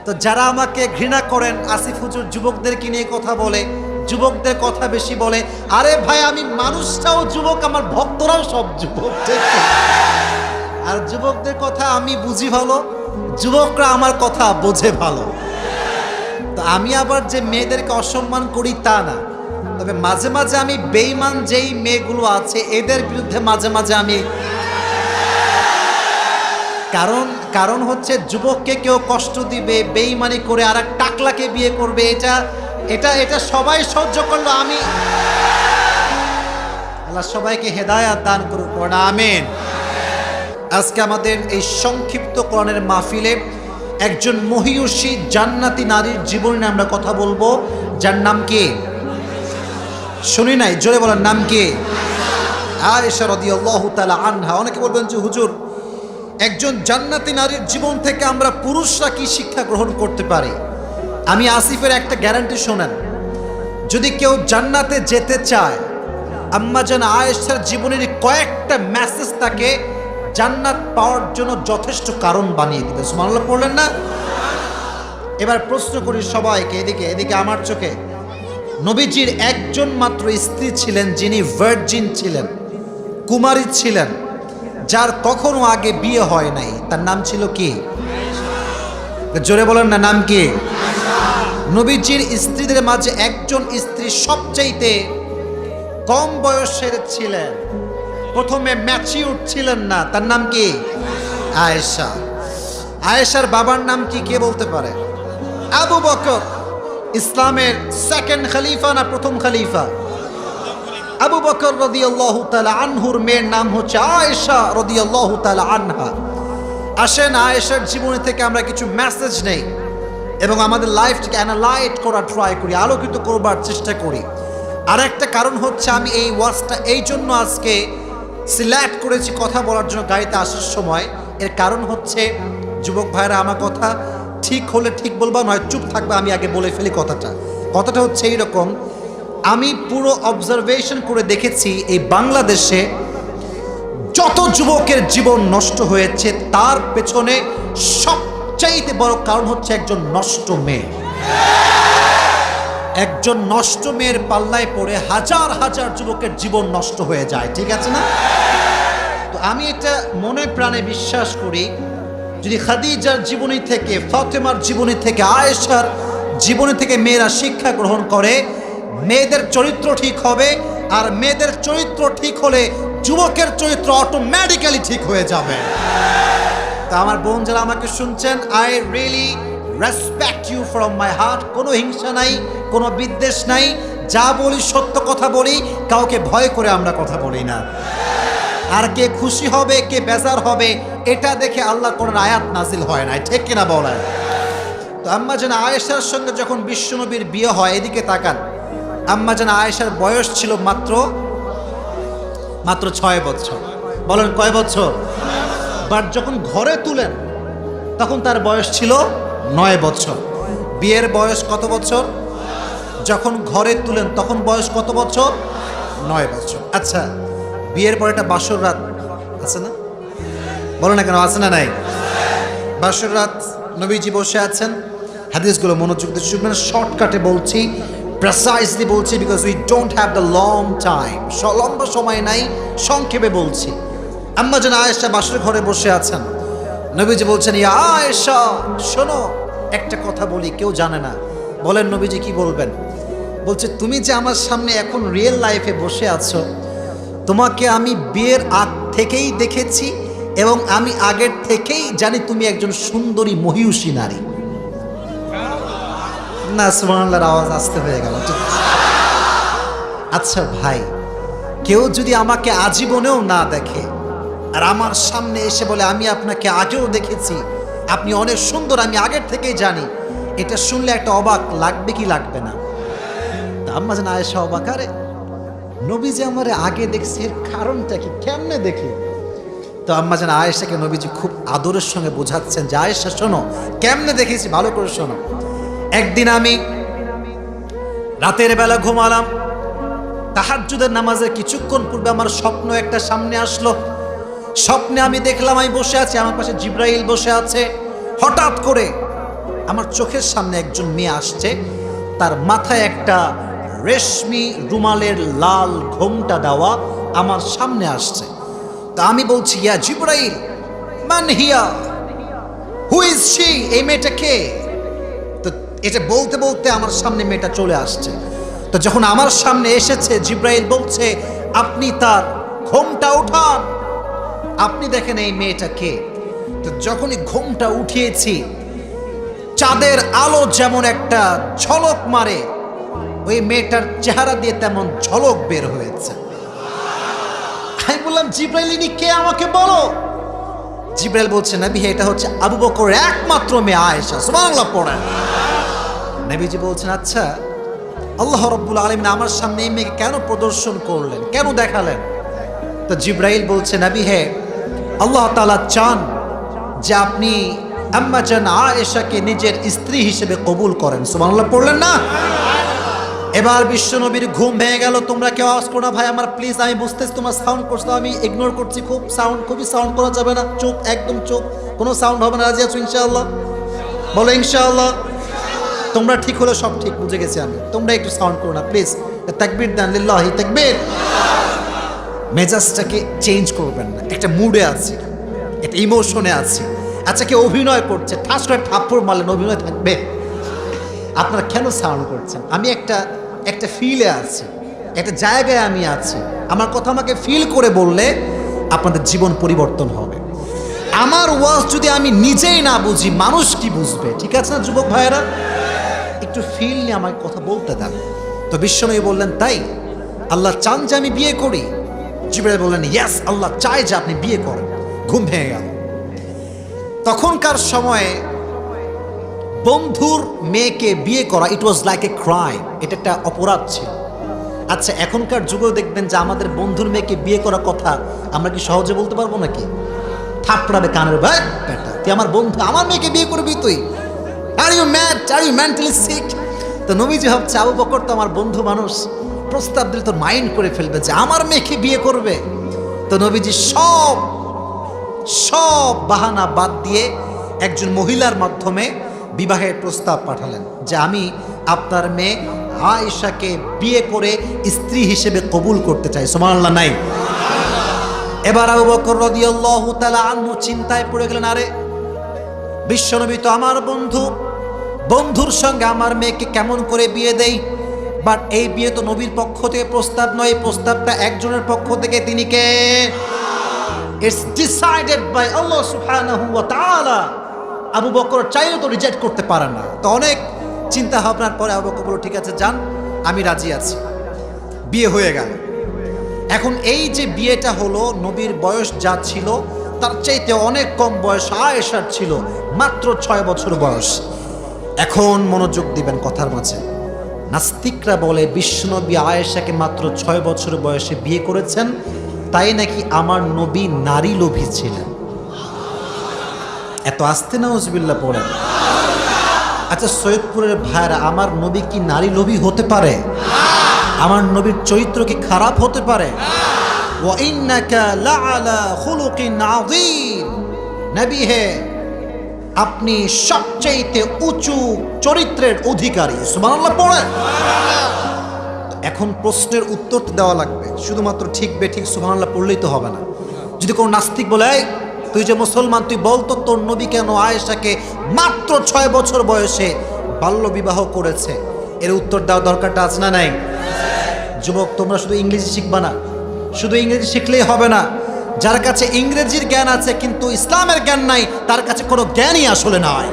তো যারা আমাকে ঘৃণা করেন, আসিফ হুজুর যুবকদেরকে নিয়ে কথা বলে, যুবকদের কথা বেশি বলে, আরে ভাই আমি মানুষটাও যুবক, আমার ভক্তরাও সব যুবক, ঠিক না? আর যুবকদের কথা আমি বুঝি ভালো, যুবকরা আমার কথা বোঝে ভালো। তো আমি আবার যে মেয়েদেরকে অসম্মান করি তা না, তবে মাঝে মাঝে আমি বেঈমান যেই মেয়েগুলো আছে এদের বিরুদ্ধে মাঝে মাঝে আমি, কারণ হচ্ছে যুবককে কেউ কষ্ট দিবে, বেঈমানি করে আর এক টাকলাকে বিয়ে করবে, এটা সবাই সহ্য করলো। আমি আল্লাহ সবাইকে হেদায়াত দান করুক, আমিন। আজকে আমাদের এই সংক্ষিপ্ত কোরআনের মাহফিলে একজন মহিয়সী জান্নাতি নারীর জীবন নিয়ে আমরা কথা বলবো, যার নাম কি? শুনি নাই, জোরে বলার নাম কি? আয়েশা রাদিয়াল্লাহু তাআলা আনহা। অনেকে বলবেন যে হুজুর, একজন জান্নাতি নারীর জীবন থেকে আমরা পুরুষরা কি শিক্ষা গ্রহণ করতে পারি? আমি আসিফের একটা গ্যারান্টি শোনেন, যদি কেউ জান্নাতে যেতে চায়, আম্মা জান আয়েশার জীবনের কয়েকটা মেসেজ তাকে জান্নাত পাওয়ার জন্য যথেষ্ট কারণ বানিয়ে দিবে। সুবহানাল্লাহ পড়লেন না? এবার প্রশ্ন করি সবাইকে, এদিকে আমার চোখে। নবীজির একজন মাত্র স্ত্রী ছিলেন যিনি ভার্জিন ছিলেন, কুমারী ছিলেন, যার কখনো আগে বিয়ে হয় নাই, তার নাম ছিল কি? জোরে বলেন না, নাম কি? নবীজির স্ত্রীদের মাঝে একজন স্ত্রী সবচাইতে কম বয়সের ছিলেন, প্রথমে ম্যাচিউর ছিলেন না, তার নাম কি? আয়েশা। আয়েশার বাবার নাম কি, কে বলতে পারে? আবু বকর। ইসলামের সেকেন্ড খলিফা না প্রথম খলিফা? আবু বকর রাদিয়াল্লাহু তাআলা আনহুর মেয়ের নাম হচ্ছে আয়েশা রাদিয়াল্লাহু তাআলা আনহা। আসেন আয়েশার জীবনী থেকে আমরা কিছু মেসেজ নেই এবং আমাদের লাইফটাকে অ্যানালাইজ করার ট্রাই করি, আলোকিত করবার চেষ্টা করি। আর একটা কারণ হচ্ছে আমি এই ওয়াজটা এই জন্য আজকে সিলেক্ট করেছি কথা বলার জন্য গাড়িতে আসার সময়। এর কারণ হচ্ছে যুবক ভাইরা আমার কথা ঠিক হলে ঠিক বলবা, নয় চুপ থাকবে, আমি আগে বলে ফেলি কথাটা হচ্ছে এইরকম। আমি পুরো অবজারভেশন করে দেখেছি এই বাংলাদেশে যত যুবকের জীবন নষ্ট হয়েছে তার পেছনে সবচাইতে বড় কারণ হচ্ছে একজন নষ্ট মেয়ে। একজন নষ্ট মেয়ের পাল্লায় পড়ে হাজার হাজার যুবকের জীবন নষ্ট হয়ে যায়, ঠিক আছে না? তো আমি এটা মনে প্রাণে বিশ্বাস করি, যদি খাদিজার জীবনী থেকে, ফাতেমার জীবনী থেকে, আয়েশার জীবনী থেকে মেয়েরা শিক্ষা গ্রহণ করে, মেয়েদের চরিত্র ঠিক হবে। আর মেয়েদের চরিত্র ঠিক হলে যুবকের চরিত্র অটোমেটিক্যালি ঠিক হয়ে যাবে। তা আমার বোন যারা আমাকে শুনছেন, I really respect you from my heart. কোনো হিংসা নাই, কোনো বিদ্বেষ নাই, যা বলি সত্য কথা বলি, কাউকে ভয় করে আমরা কথা বলি না। আর কে খুশি হবে কে বেজার হবে এটা দেখে আল্লাহ কোন আয়াত নাজিল হয় না, ঠিক কিনা বলেন? তো আম্মা জান আয়েশার সঙ্গে যখন বিশ্বনবীর বিয়ে হয়, এদিকে তাকান, আম্মা জান আয়েশার বয়স ছিল মাত্র 6 বছর। বলেন কয় বছর? বাট যখন ঘরে তুলেন তখন তার বয়স ছিল 9 বছর। বিয়ের বয়স কত বছর? যখন ঘরে তুলেন তখন বয়স কত বছর? 9 বছর। আচ্ছা, বিয়ের পর একটা বাসর রাত আছে না? বলো না কেন, আছে না নাই? বাসর রাত নবীজি বসে আছেন, হাদিসগুলো মনোযোগ দিয়ে শুনবেন, শর্টকাটে বলছি, প্রেসাইজলি বলছি, because we don't have the long time, লম্বা সময় নাই, সংক্ষেপে বলছি। আম্মা জান আয়েশা বাসর ঘরে বসে আছেন, নবীজি বলছেন, ইয়া আয়েশা শোনো, একটা কথা বলি, কেউ জানে না। বলেন নবীজি, কি বলবেন? বলছে, তুমি যে আমার সামনে এখন রিয়েল লাইফে বসে আছো, তোমাকে আমি বিয়ের আগ থেকেই দেখেছি এবং আমি আগের থেকেই জানি তুমি একজন সুন্দরী মহিয়সী নারী। না, সুবহানাল্লাহর আওয়াজ আসতে হয়ে গেল। আচ্ছা ভাই, কেউ যদি আমাকে আজীবনেও না দেখে আর আমার সামনে এসে বলে আমি আপনাকে আগেও দেখেছি, আপনি অনেক সুন্দর, আমি আগের থেকেই জানি, এটা শুনলে একটা অবাক লাগবে কি লাগবে না? তা আম্মা জান আয়েশা অবাক, আরে নবীজি আমারে আগে দেখছে, এর কারণটা কি, কেমনে দেখে? তো আম্মা জান আয়েশাকে নবীজি খুব আদরের সঙ্গে বোঝাচ্ছেন যে আয়েশা শোনো, কেমনে দেখেছি ভালো করে শোনো। একদিন আমি রাতের বেলা ঘুমালাম, তাহাজ্জুদের নামাজের কিছুক্ষণ পূর্বে আমার স্বপ্ন একটা সামনে আসলো। স্বপ্নে আমি দেখলাম আমি বসে আছি, আমার পাশে জিব্রাইল বসে আছে। হঠাৎ করে আমার চোখের সামনে একজন মেয়ে আসছে, তার মাথায় একটা রেশমি রুমালের লাল ঘোমটা দেওয়া আমার সামনে আসছে। তা আমি বলছি, ইয়া জিবরাইল, মান হিয়া, হু ইজ শি? এই মেয়েটা কে? তো এটা বলতে বলতে আমার সামনে মেয়েটা চলে আসছে। তো যখন আমার সামনে এসেছে, জিবরাইল বলছে, আপনি তার ঘোমটা উঠান, আপনি দেখেন এই মেয়েটা কে। তো যখনই ঘোমটা উঠিয়েছি, চাঁদের আলো যেমন একটা ঝলক মারে, ওই মেয়েটার চেহারা দিয়ে তেমন ঝলক বের হয়েছে। আমি বললাম, জিবরাইল, ইনি কে আমাকে বলো। জিবরাইল বলছে, নবী, এটা হচ্ছে আবু বকরের একমাত্র মেয়ে আয়েশা। সুবহানাল্লাহ পড়েন। নবীজি বলছেন, আচ্ছা, আল্লাহ রাব্বুল আলামিন আমার সামনে এই মেয়েকে কেন প্রদর্শন করলেন, কেন দেখালেন? তো জিবরাইল বলছে, নবী হে, আল্লাহ তাআলা চান যে আপনি আম্মা জান আয়েশাকে নিজের স্ত্রী হিসেবে কবুল করেন। সুবহানাল্লাহ পড়লেন না? এবার বিশ্বনবীর ঘুম ভেঙে গেল। তোমরা কেউ আওয়াজ করো না ভাই আমার, প্লিজ। আমি বুঝতেছি তোমার সাউন্ড করছো, আমি ইগনোর করছি। খুবই সাউন্ড করা যাবে না। চুপ, একদম চুপ, কোনো সাউন্ড হবে না। রাজি আছো ইনশাআল্লাহ? বলো ইনশাআল্লাহ। তোমরা ঠিক হলে সব ঠিক, বুঝে গেছি আমি। তোমরা একটু সাউন্ড করো না প্লিজ। তাকবীর দেন, লিল্লাহি তাকবীর। মেজাজটাকে চেঞ্জ করবেন না, একটা মুডে আছি, একটা ইমোশনে আছি। আচ্ছা, কেউ অভিনয় করছে, ঠাস করে থাপ্পড় মারলেন, অভিনয় থাকবে? আপনারা কেন সাউন্ড করছেন? আমি একটা ফিলে আছি, একটা জায়গায় আমি আছি। আমার কথা আমাকে ফিল করে বললে আপনাদের জীবন পরিবর্তন হবে। আমার ওয়াজ যদি আমি নিজেই না বুঝি, মানুষ কি বুঝবে? ঠিক আছে না যুবক ভাইয়েরা? একটু ফিল নিয়ে আমাকে কথা বলতে দেন। তো বিশ্বনবী বললেন, তাই আল্লাহ চান যে আমি বিয়ে করি? জিবরাইল বললেন, ইয়েস, আল্লাহ চায় যে আপনি বিয়ে করেন। ঘুম ভেঙে গেল। তখনকার সময়ে বন্ধুর মেয়েকে বিয়ে করা, ইট ওয়াজ লাইক এ ক্রাইম, এটা একটা অপরাধ ছিল। আচ্ছা, এখনকার যুগেও দেখবেন যে আমাদের বন্ধুর মেয়েকে বিয়ে করার কথা আমরা কি সহজে বলতে পারবো নাকি? থাপড়াবে কানের, ভাই বেটা, তুই আমার বন্ধু, আমার মেয়েকে বিয়ে করবি তুই? Are you mad? Are you mentally sick? তো নবীজি ভাবছে, আবু বকর তো আমার বন্ধু মানুষ, প্রস্তাব দিলে তো মাইন্ড করে ফেলবে যে আমার মেয়েকে বিয়ে করবে। তো নবীজি সব বাহানা বাদ দিয়ে একজন মহিলার মাধ্যমে বিবাহের প্রস্তাব পাঠালেন যে আমি আপনার মেয়ে আয়েশাকে বিয়ে করে স্ত্রী হিসেবে কবুল করতে চাই। সুবহানাল্লাহ নাই? এবার আবু বকর রাদিয়াল্লাহু তাআলা আনহু চিন্তায় পড়ে গেলেন, আরে বিশ্বনবী তো আমার বন্ধু, বন্ধুর সঙ্গে আমার মেয়েকে কেমন করে বিয়ে দেই? বাট এই বিয়ে তো নবীর পক্ষ থেকে প্রস্তাব নয়, এই প্রস্তাবটা একজনের পক্ষ থেকে। তিনি কে? ইটস ডিসাইডেড বাই আল্লাহ সুবহানাহু ওয়া তাআলা। আবু বকর চাইলে তো রিজেক্ট করতে পারে না। তো অনেক চিন্তা ভাবনার পরে আবু বকর বলল, ঠিক আছে যান, আমি রাজি আছি। বিয়ে হয়ে গেল। এখন এই যে বিয়েটা হলো, নবীর বয়স যা ছিল তার চাইতে অনেক কম বয়স আয়েশার ছিল, মাত্র 6 বছর বয়স। এখন মনোযোগ দিবেন কথার মাঝে। নাস্তিকরা বলে বিশ্বনবী আয়েশাকে মাত্র 6 বছর বয়সে বিয়ে করেছেন, তাই নাকি আমার নবী নারী লোভী ছিলেন। এত আস্তে নাউজুবিল্লাহ পড়েন। আচ্ছা, সৈয়দপুরের ভাইরা, আমার নবী কি নারী লোভী হতে পারে? আমার নবীর চরিত্র কি খারাপ হতে পারে? ওয়া ইন্নাকা লাআলা খুলুকিন আযীম। নবী হে, আপনি সবচেয়ে উঁচু চরিত্রের অধিকারী। সুবহানাল্লাহ পড়েন। এখন প্রশ্নের উত্তর দেওয়া লাগবে, শুধুমাত্র ঠিক বেঠিক সুবহানাল্লাহ পড়লেই তো হবে না। যদি কোনো নাস্তিক বলে, তুই যে মুসলমান, তুই বলতো তোর নবী কেন আয়েশাকে মাত্র 6 বছর বয়সে বাল্য বিবাহ করেছে, এর উত্তর দেওয়া দরকারটা আছে না নাই? যুবক, তোমরা শুধু ইংরেজি শিখবা না, শুধু ইংরেজি শিখলেই হবে না। যার কাছে ইংরেজির জ্ঞান আছে কিন্তু ইসলামের জ্ঞান নাই, তার কাছে কোনো জ্ঞানই আসলে নাই।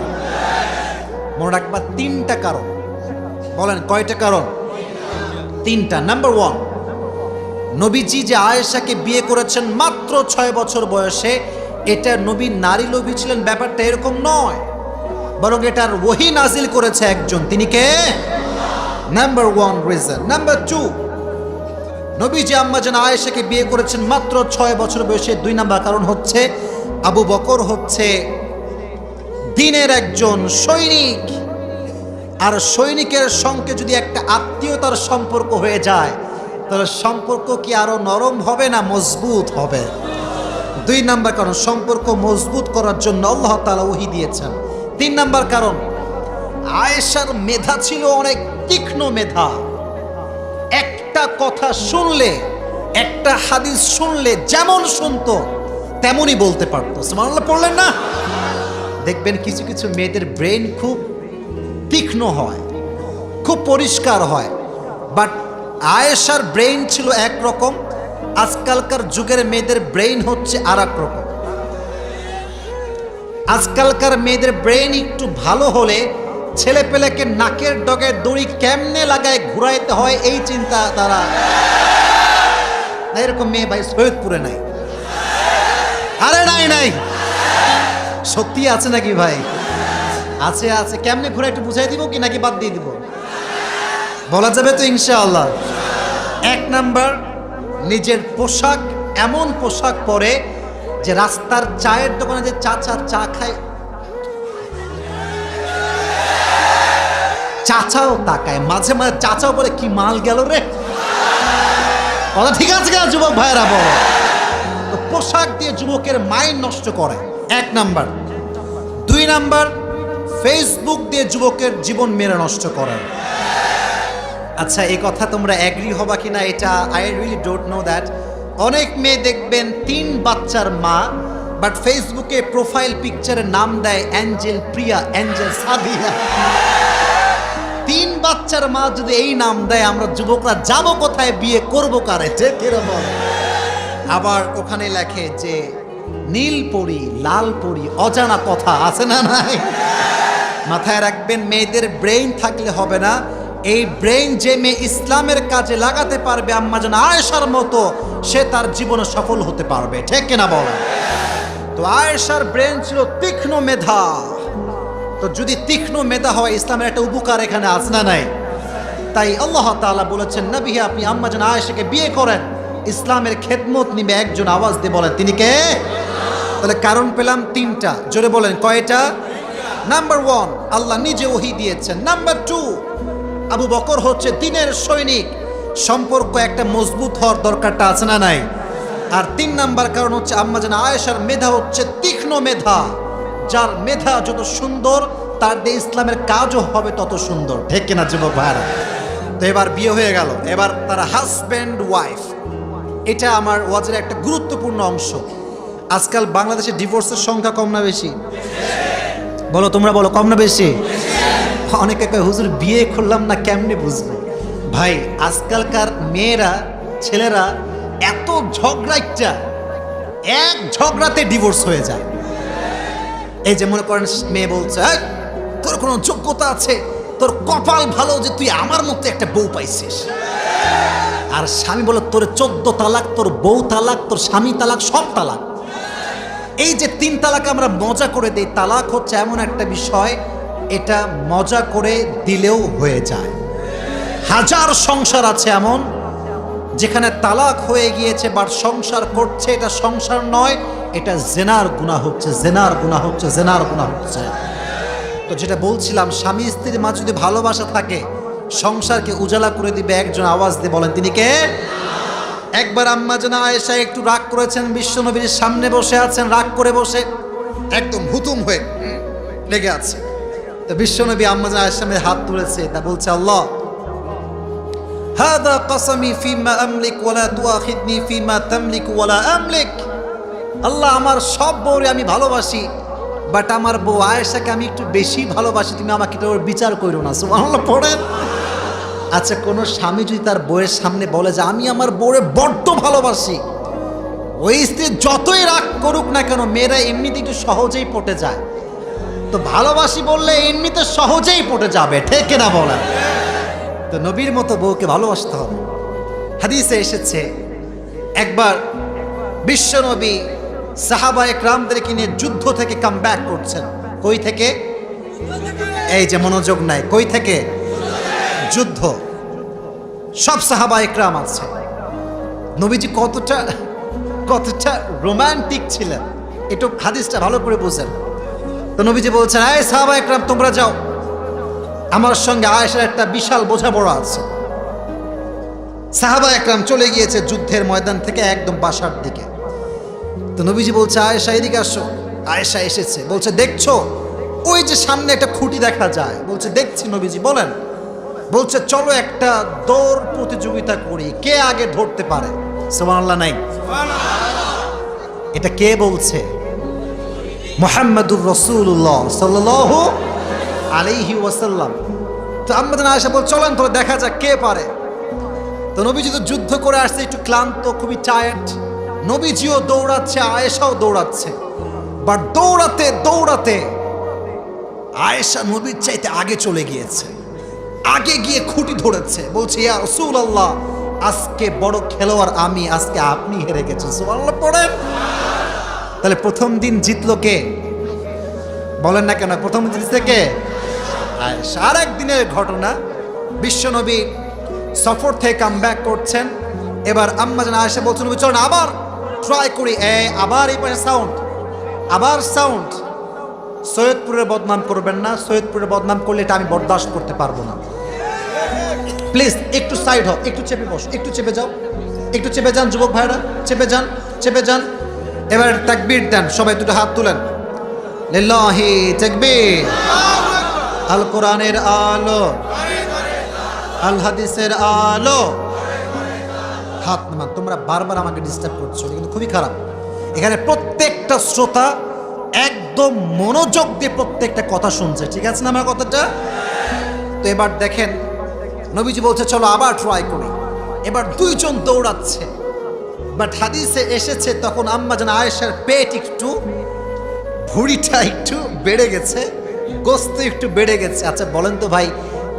মনে রাখবা 3টা কারণ। বলেন কয়টা কারণ? 3টা। নাম্বার 1, নবীজি যে আয়েশাকে বিয়ে করেছেন মাত্র 6 বছর বয়সে, এটা নবী নারী লোভী ছিলেন ব্যাপারটা এরকম নয়, বরং এটার ওহী নাজিল করেছে একজন। তিনি কে? Number 1 reason. নাম্বার 2, নবীজি আম্মা জান আয়েশাকে বিয়ে করেছেন মাত্র 6 বছর বয়সে। 2 নাম্বার কারণ হচ্ছে আবু বকর হচ্ছে দিনের একজন সৈনিক, আর সৈনিকের সঙ্গে যদি একটা আত্মীয়তার সম্পর্ক হয়ে যায়, তাহলে সম্পর্ক কি আরো নরম হবে না মজবুত হবে? 2 নাম্বার কারণ, সম্পর্ক মজবুত করার জন্য আল্লাহ তাআলা ওহী দিয়েছেন। 3 নাম্বার কারণ, আয়েশার মেধা ছিল অনেক তীক্ষ্ণ মেধা। একটা কথা শুনলে, একটা হাদিস শুনলে যেমন শুনতো তেমনই বলতে পারতো। সুবহানাল্লাহ পড়লেন না? দেখবেন কিছু কিছু মেয়েদের ব্রেন খুব তীক্ষ্ণ হয়, খুব পরিষ্কার হয়, বাট আয়েশার ব্রেন ছিল একরকম, আজকালকার যুগের মেয়েদের ব্রেন হচ্ছে আর এক রকম। আজকালকার মেয়েদের ব্রেন একটু ভালো হলে ছেলে পেলেকে নাকের ডগে দড়ি কেমনে লাগায় ঘুরাইতে হয় এই চিন্তা তারা। এরকম মেয়ে ভাই সৈয়দপুরে নাই। আরে নাই নাই, সত্যি আছে নাকি ভাই? আছে আছে। কেমনে ঘুরে একটু বুঝাই দিব কি নাকি বাদ দিয়ে দিব? বলা যাবে তো ইনশাআল্লাহ। এক নাম্বার, নিজের পোশাক এমন পোশাক পরে যে রাস্তার চায়ের দোকানে যে চাচা চা খায়, চাচাও তাকায়, মাঝে মাঝে চাচাও বলে কি মাল গেল রে। কথা ঠিক আছে কেন যুবক ভাইয়েরা? বলো তো, পোশাক দিয়ে যুবকের মাইন্ড নষ্ট করে, এক নাম্বার। দুই নাম্বার, ফেসবুক দিয়ে যুবকের জীবন মেরে নষ্ট করে। আচ্ছা, এই কথা তোমরা এগ্রি হবা কিনা এটা I really don't know that. অনেক মেয়ে দেখবেন 3 বাচ্চার মা, বাট ফেসবুকে প্রোফাইল পিকচারের নাম দেয় অ্যাঞ্জেল প্রিয়া, অ্যাঞ্জেল সাদিয়া। 3 বাচ্চার মা যদি এই নাম দেয়, আমরা যুবকরা যাব কোথায়, বিয়ে করবো কারে? আবার ওখানে লেখে যে নীল পরি, লাল পরি, অজানা কথা আছে না নাই? মাথায় রাখবেন, মেয়েদের ব্রেইন থাকলে হবে না। এই ব্রেইন যে মেয়ে ইসলামের কাজে লাগাতে পারবে আম্মা জান আয়েশার মতো, সে তার জীবনে সফল হতে পারবে। ঠিক কিনা বলো? তো আয়েশার ব্রেইন ছিল তীক্ষ্ণ মেধা। তো যদি তীক্ষ্ণ মেধা হয়, ইসলামের একটা উপকার এখানে আছে না নাই? তাই আল্লাহ তাআলা বলেছেন, নবী আপনি আম্মা জান আয়েশাকে বিয়ে করেন, ইসলামের খেদমত নিবে একজন। আওয়াজ দিয়ে বলেন তিনি কে? তাহলে কারণ পেলাম 3টা, জোরে বলেন কয়টা? নাম্বার 1, আল্লাহ নিজে ওহী দিয়েছেন। নাম্বার 2, আবু বকর হচ্ছে দ্বীনের সৈনিক, সম্পর্ক একটা মজবুত হওয়ার দরকারটা আছে না নাই? আর 3 নাম্বার কারণ হচ্ছে আম্মা জান আয়েশার মেধা হচ্ছে তীক্ষ্ণ মেধা। যার মেধা যত সুন্দর, তার দিয়ে ইসলামের কাজও হবে তত সুন্দর। ঠিক কিনা যুবক ভাইরা? তো এবার বিয়ে হয়ে গেল, এবার তারা হাজব্যান্ড ওয়াইফ। এটা আমার ওয়াজের একটা গুরুত্বপূর্ণ অংশ। আজকাল বাংলাদেশে ডিভোর্সের সংখ্যা কম না বেশি? বলো, তোমরা বলো, কম না বেশি? অনেকে কয় হুজুর বিয়ে করলাম না কেমনে বুঝবো? ভাই, আজকালকার মেয়েরা, ছেলেরা এত ঝগড়াইটা, এক ঝগড়াতে ডিভোর্স হয়ে যায়। এই যে মনে করেন মেয়ে বলছে, তোর কোনো যোগ্যতা আছে, তোর কপাল ভালো যে তুই আমার মতো একটা বউ পাইছিস। আর স্বামী বলে, তোর 14 তালাক, তোর বউ তালাক, তোর স্বামী তালাক, সব তালাক। এই যে 3 তালাক আমরা মজা করে দেই, তালাক হচ্ছে এমন একটা বিষয়, এটা মজা করে দিলেও হয়ে যায়। হাজার সংসার আছে এমন যেখানে তালাক হয়ে গিয়েছে, বাট সংসার করছে, এটা সংসার নয়, এটা জেনার গুনাহ হচ্ছে, জেনার গুনাহ হচ্ছে, জেনার গুনাহ হচ্ছে। তো যেটা বলছিলাম, স্বামী স্ত্রীর মাঝে যদি ভালোবাসা থাকে, সংসারকে উজালা করে দিবে একজন। আওয়াজ দিয়ে বলেন তিনি কে? একবার আম্মা জান আয়েশা একটু রাগ করেছেন, বিশ্বনবীর সামনে বসে আছেন, রাগ করে বসে একদম হুতুম হয়ে লেগে আছে। তো বিশ্বনবী আম্মা জান আয়েশার সামনে হাত তুলেছে, তা বলছে, আল্লাহ হাদা কসমি ফিমা আমলিক ওয়ালা তুআখিদনি ফিমা তামলিক ওয়ালা আমলিক। আল্লাহ, আমার সব বউরে আমি ভালোবাসি, বাট আমার বউ আয়েশাকে আমি একটু বেশি ভালোবাসি, তুমি আমাকে ওর বিচার করো না। সুবহানাল্লাহ পড়েন। আচ্ছা, কোন স্বামী যদি তার বউয়ের সামনে বলে যে আমি আমার বউরে বড্ড ভালোবাসি, ওই স্ত্রী যতই রাগ করুক না কেন, মেয়েরা এমনিতে একটু সহজেই পটে যায়। তো ভালোবাসি বললে এমনিতে সহজেই পটে যাবে। ঠিক না বলেন? তো নবীর মতো বউকে ভালোবাসতে হবে। হাদিসে এসেছে, একবার বিশ্বনবী সাহাবা একরামদেরকে নিয়ে যুদ্ধ থেকে কাম ব্যাক করছেন। কই থেকে? এই যে মনোযোগ নাই, কই থেকে? যুদ্ধ। সব সাহাবা একরাম আছে। নবীজি কতটা রোমান্টিক ছিলেন, একটু হাদিসটা ভালো করে বুঝেন। তো নবীজি বলছেন, এই সাহাবা একরাম তোমরা যাও, আমার সঙ্গে আয়েশার একটা বিশাল বোঝাপড়া আছে। সাহাবা একরাম চলে গিয়েছে যুদ্ধের ময়দান থেকে একদম বাসার দিকে। তো নবীজি বলছে, আয়েশা এদিকে আসো। আয়েশা এসেছে, বলছে, দেখছো ওই যে সামনে একটা খুঁটি দেখা যায়, বলছে দেখছি নবীজি বলেন। বলছে চলো একটা দৌড় প্রতিযোগিতা করি, কে আগে ধরতে পারে। সুবহানাল্লাহ নাই? এটা কে বলছে? মুহাম্মাদুর রাসূলুল্লাহ সাল্লাল্লাহু আলাইহি ওয়াসাল্লাম। তো আম্মা জান আয়েশা বল চলেন তো দেখা যাক কে পারে। তো নবীজি তো যুদ্ধ করে আসছে, একটু ক্লান্ত, খুবই টায়ার্ড। নবীজিও দৌড়াচ্ছে, আয়েশাও দৌড়াচ্ছে। বাট দৌড়াতে দৌড়াতে আয়েশা নবীর চাইতে আগে চলে গিয়েছে, আগে গিয়ে খুঁটি ধরেছে। বলছে ইয়া রাসূলুল্লাহ, আজকে বড় খেলোয়াড় আমি, আজকে আপনি হেরে গেছেন। সুবহানাল্লাহ পড়েন। তাহলে প্রথম দিন জিতলো কে? বলেন না কেন? প্রথম দিন জিতছে কে? আয়েশা। আর একদিনের ঘটনা, বিশ্বনবী সফর থেকে কাম ব্যাক করছেন। এবার আম্মা জান আয়েশা বলছেন নবী চলেন আবার ট্রাই করি। আবার এই পাশে সাউন্ড, আবার সাউন্ড। সৈয়দপুরের বদনাম করবেন না, সৈয়দপুরের বদনাম করলে এটা আমি বরদাস্ত করতে পারবো না। প্লিজ একটু সাইড হও, একটু চেপে বসো, একটু চেপে যাও, একটু চেপে যান যুবক ভাইরা, চেপে যান, চেপে যান। এবার তাকবীর দেন, সবাই দুটো হাত তুলেন। লিল্লাহি তাকবীর। আল কোরআনের আলো, আল হাদিসের আলো। হাত নামান। তোমরা বারবার আমাকে ডিস্টার্ব করছো, কিন্তু খুবই খারাপ। এখানে প্রত্যেকটা শ্রোতা একদম মনোযোগ দিয়ে প্রত্যেকটা কথা শুনছে, ঠিক আছে না আমার কথাটা? তো এবার দেখেন নবীজি বলছে চলো আবার ট্রাই করি। এবার দুইজন দৌড়াচ্ছে, বাট হাদিসে এসেছে তখন আম্মা জান আয়েশার পেট একটু, ভুঁড়িটা একটু বেড়ে গেছে, গোস্ত একটু বেড়ে গেছে। আচ্ছা বলেন তো ভাই,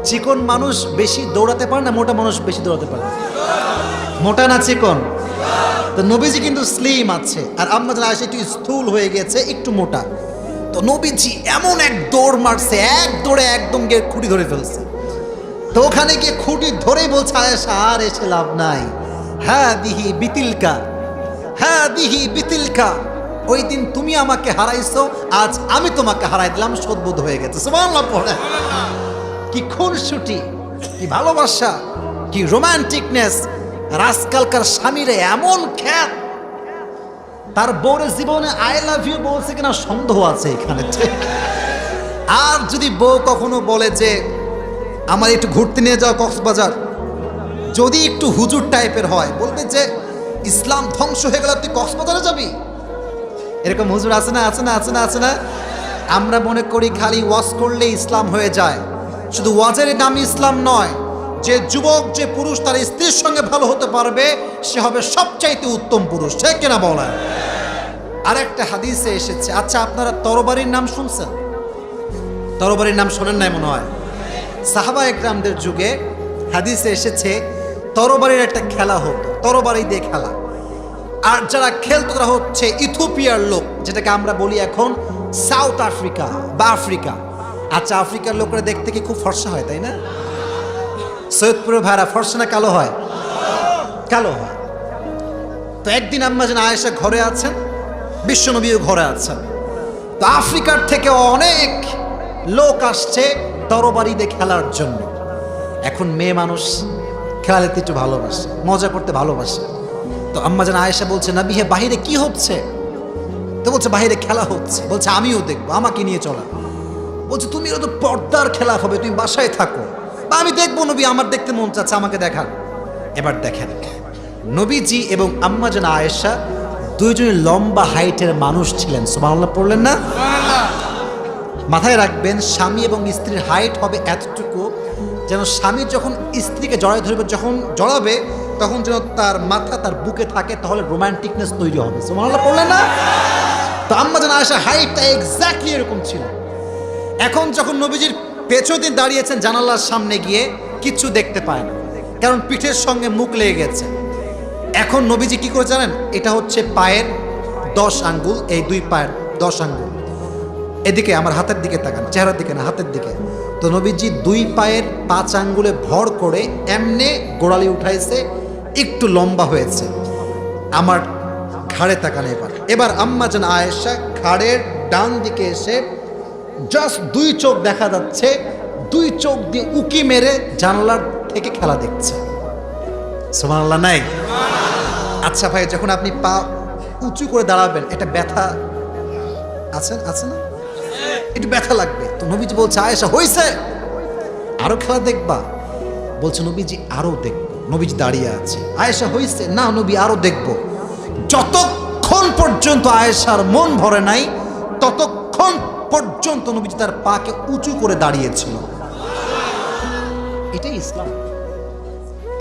চিকন মানুষ বেশি দৌড়াতে পারে না মোটা মানুষ বেশি দৌড়াতে পারে? মোটা না চিকন? তো নবীজি কিন্তু স্লিম আছে, আর আম্মা জান আয়েশা একটু স্থূল হয়ে গেছে, একটু মোটা। তো নবীজি এমন এক দৌড় মারছে, এক দৌড়ে একদম গিয়ে খুঁটি ধরে ফেলছে। তো ওখানে গিয়ে খুঁটি ধরেই বলছে আয়েশা আর এসে লাভ নাই, হ্যাঁ দিহি বিতিলকা, হ্যাঁ দিহি বিতিলকা। ওই দিন তুমি আমাকে হারাইছো, আজ আমি তোমাকে হারাই দিলাম, সদ্বোধ হয়ে গেছে। সুবহানাল্লাহ পড়ে। কি খুনসুটি, কি ভালোবাসা, কি রোমান্টিকনেস। আর আজকালকার স্বামীরা এমন খ্যাত, তার বউরের জীবনে আই লাভ ইউ বলছে কিনা সন্দেহ আছে এখানে। আর যদি বউ কখনো বলে যে আমার একটু ঘুরতে নিয়ে যাও কক্সবাজার, যদি একটু হুজুর টাইপের হয়, বলবে যে ইসলাম ধ্বংস হয়ে গেল, তুই কক্সবাজারে যাবি। এরকম হুজুর আছে না? আছে না? আছে না? আছে না? আমরা মনে করি খালি ওয়াজ করলে ইসলাম হয়ে যায়। শুধু ওয়াজের নাম ইসলাম নয়, যে যুবক, যে পুরুষ তার স্ত্রীর সঙ্গে ভালো হতে পারবে, সে হবে সবচাইতে উত্তম পুরুষ, ঠিক কিনা বলেন? আর একটা হাদিসে এসেছে, আচ্ছা আপনারা তরবারির নাম শুনছেন? তরবারির নাম শোনেন নাই মনে হয়? সাহাবা একরামদের যুগে হাদিসে এসেছে তরবারির একটা খেলা হতো, তরবারি দিয়ে খেলা। আর যারা খেলতো তারা হচ্ছে ইথিওপিয়ার লোক, যেটাকে আমরা বলি এখন সাউথ আফ্রিকা বা আফ্রিকা। আচ্ছা আফ্রিকার লোকরা দেখতে কি খুব ফর্সা হয়, তাই না? সৈয়দপুরের ভাইরা ফর্সা না কালো হয়? কালো হয়। তো একদিন আম্মা জান আয়েশা ঘরে আছেন, বিশ্বনবীও ঘরে আছেন। তো আফ্রিকার থেকে অনেক লোক আসছে তরবারি দিয়ে খেলার জন্য। এখন মেয়ে মানুষ খেলা দেখতে একটু ভালোবাসে, মজা করতে ভালোবাসে। তো আম্মা জান আয়েশা বলছে নবী হে বাহিরে কি হচ্ছে? তো বলছে বাহিরে খেলা হচ্ছে। বলছে আমিও দেখবো, আমাকে নিয়ে চলা। বলছে তুমি তো পর্দার খেলা হবে, তুমি বাসায় থাকো, বা আমি দেখবো নবী, আমার দেখতে মন চাচ্ছে, আমাকে দেখান। এবার দেখেন নবীজি এবং আম্মা জান আয়েশা দুইজনই লম্বা হাইটের মানুষ ছিলেন। সুবহানাল্লাহ পড়লেন না? মাথায় রাখবেন স্বামী এবং স্ত্রীর হাইট হবে এতটুকু যেন স্বামী যখন স্ত্রীকে জড়ায় ধরবে, যখন জড়াবে তখন যেন তার মাথা তার বুকে থাকে, তাহলে রোমান্টিকনেস তৈরি হবে। সুবহানাল্লাহ পড়লেন না? তো আম্মা জান আয়েশা হাইটটা এক্স্যাক্টলি এরকম ছিল। এখন যখন নবীজির পেছনে দাঁড়িয়েছেন জানালার সামনে গিয়ে, কিচ্ছু দেখতে পায় না, কারণ পিঠের সঙ্গে মুখ লেগে গেছে। এখন নবীজি কি করে জানেন? এটা হচ্ছে পায়ের 10 আঙ্গুল, এই দুই পায়ের 10 আঙ্গুল। এদিকে আমার হাতের দিকে তাকান, চেহারার দিকে না, হাতের দিকে। তো নবীজি 2 পায়ের 5 আঙ্গুলে ভর করে এমনে গোড়ালি উঠাইছে, একটু লম্বা হয়েছে। আমার ঘাড়ে তাকান। এবার আম্মা জান আয়েশা ঘাড়ের ডান দিকে এসে জাস্ট 2 চোখ দেখা যাচ্ছে, 2 চোখ দিয়ে উকি মেরে জানালার থেকে খেলা দেখছে। সুবহানাল্লাহ নাই? আচ্ছা ভাই, যখন আপনি পা উঁচু করে দাঁড়াবেন, এটা ব্যথা আছে না? একটু ব্যথা লাগবে। তো নবীজি বলছে আয়েশা হয়েছে, আরো খেলা দেখবা? বলছে নবীজি আরো দেখবো। নবীজি দাঁড়িয়ে আছে। আয়েশা হয়েছে? না নবী আরো দেখবো। যতক্ষণ পর্যন্ত আয়েশার মন ভরে নাই ততক্ষণ পর্যন্ত নবীজি তার পাকে উঁচু করে দাঁড়িয়েছিল। এটাই ইসলাম,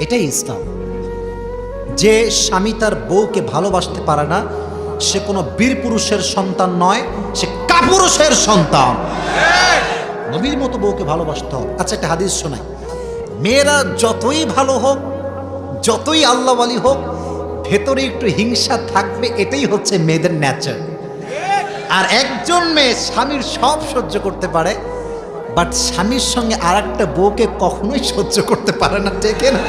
এটাই ইসলাম। যে স্বামী তার বউকে ভালোবাসতে পারে না সে কোনো বীর পুরুষের সন্তান নয়, সে কাপুরুষের সন্তান। নবীর মতো বউকে ভালোবাসতে হবে। আচ্ছা একটা হাদিস শোনাই, মেয়েরা যতই ভালো হোক, যতই আল্লাহওয়ালি হোক, ভেতরে একটু হিংসা থাকবে, এটাই হচ্ছে মেয়েদের ন্যাচার। আর একজন মেয়ে স্বামীর সব সহ্য করতে পারে, বাট স্বামীর সঙ্গে আর একটা বউকে কখনোই সহ্য করতে পারে না, ঠিক না?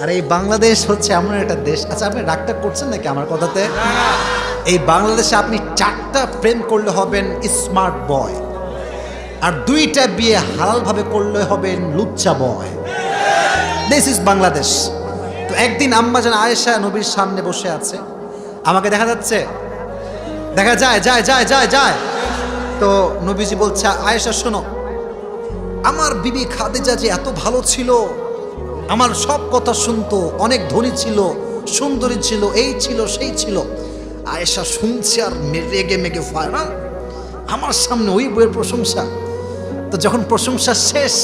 আর এই বাংলাদেশ হচ্ছে এমন একটা দেশ। আচ্ছা আপনি রাগটা করছেন নাকি আমার কথাতে? এই বাংলাদেশে আপনি 4টা প্রেম করলে হবেন স্মার্ট বয়, আর 2টা বিয়ে হালালভাবে করলে হবেন লুচ্চা বয়। This is Bangladesh. তো একদিন আম্মাজান আয়েশা নবীর সামনে বসে আছে, আমাকে দেখা যাচ্ছে, দেখা যায় যায় যায় যায় যায়। তো নবীজি বলছে আয়েশা শোনো, আমার বিবি খাদিজা যে এত ভালো ছিল, আমার সব কথা শুনতো, অনেক ধনী ছিল, সুন্দরী ছিল, এই ছিল সেই ছিল। আয়েশা শুনছে আর রেগে মেগে ফায় না, আমার সামনে ওই বইয়ের প্রশংসা। তো যখন প্রশংসা শেষ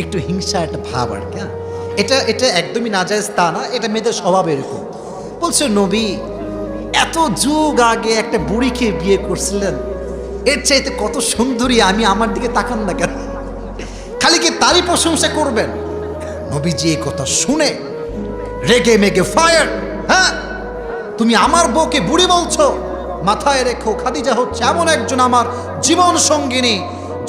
একটু হিংসা একটা ভাব আর কি। এটা এটা একদমই নাজায়েজ তা না, এটা মেয়েদের স্বভাব এরকম। বলছে নবী এত যুগ আগে একটা বুড়িকে বিয়ে করছিলেন, এর চাইতে কত সুন্দরী, আমি আমার দিকে তাকান না কেন? খালি কি তারই প্রশংসা করবেন? নবীজি এই কথা শুনে রেগে মেগে ফায়ার। হ্যাঁ, তুমি আমার বউকে বুড়ি বলছো? মাথায় রেখো খাদিজা হচ্ছে এমন একজন আমার জীবন সঙ্গিনী,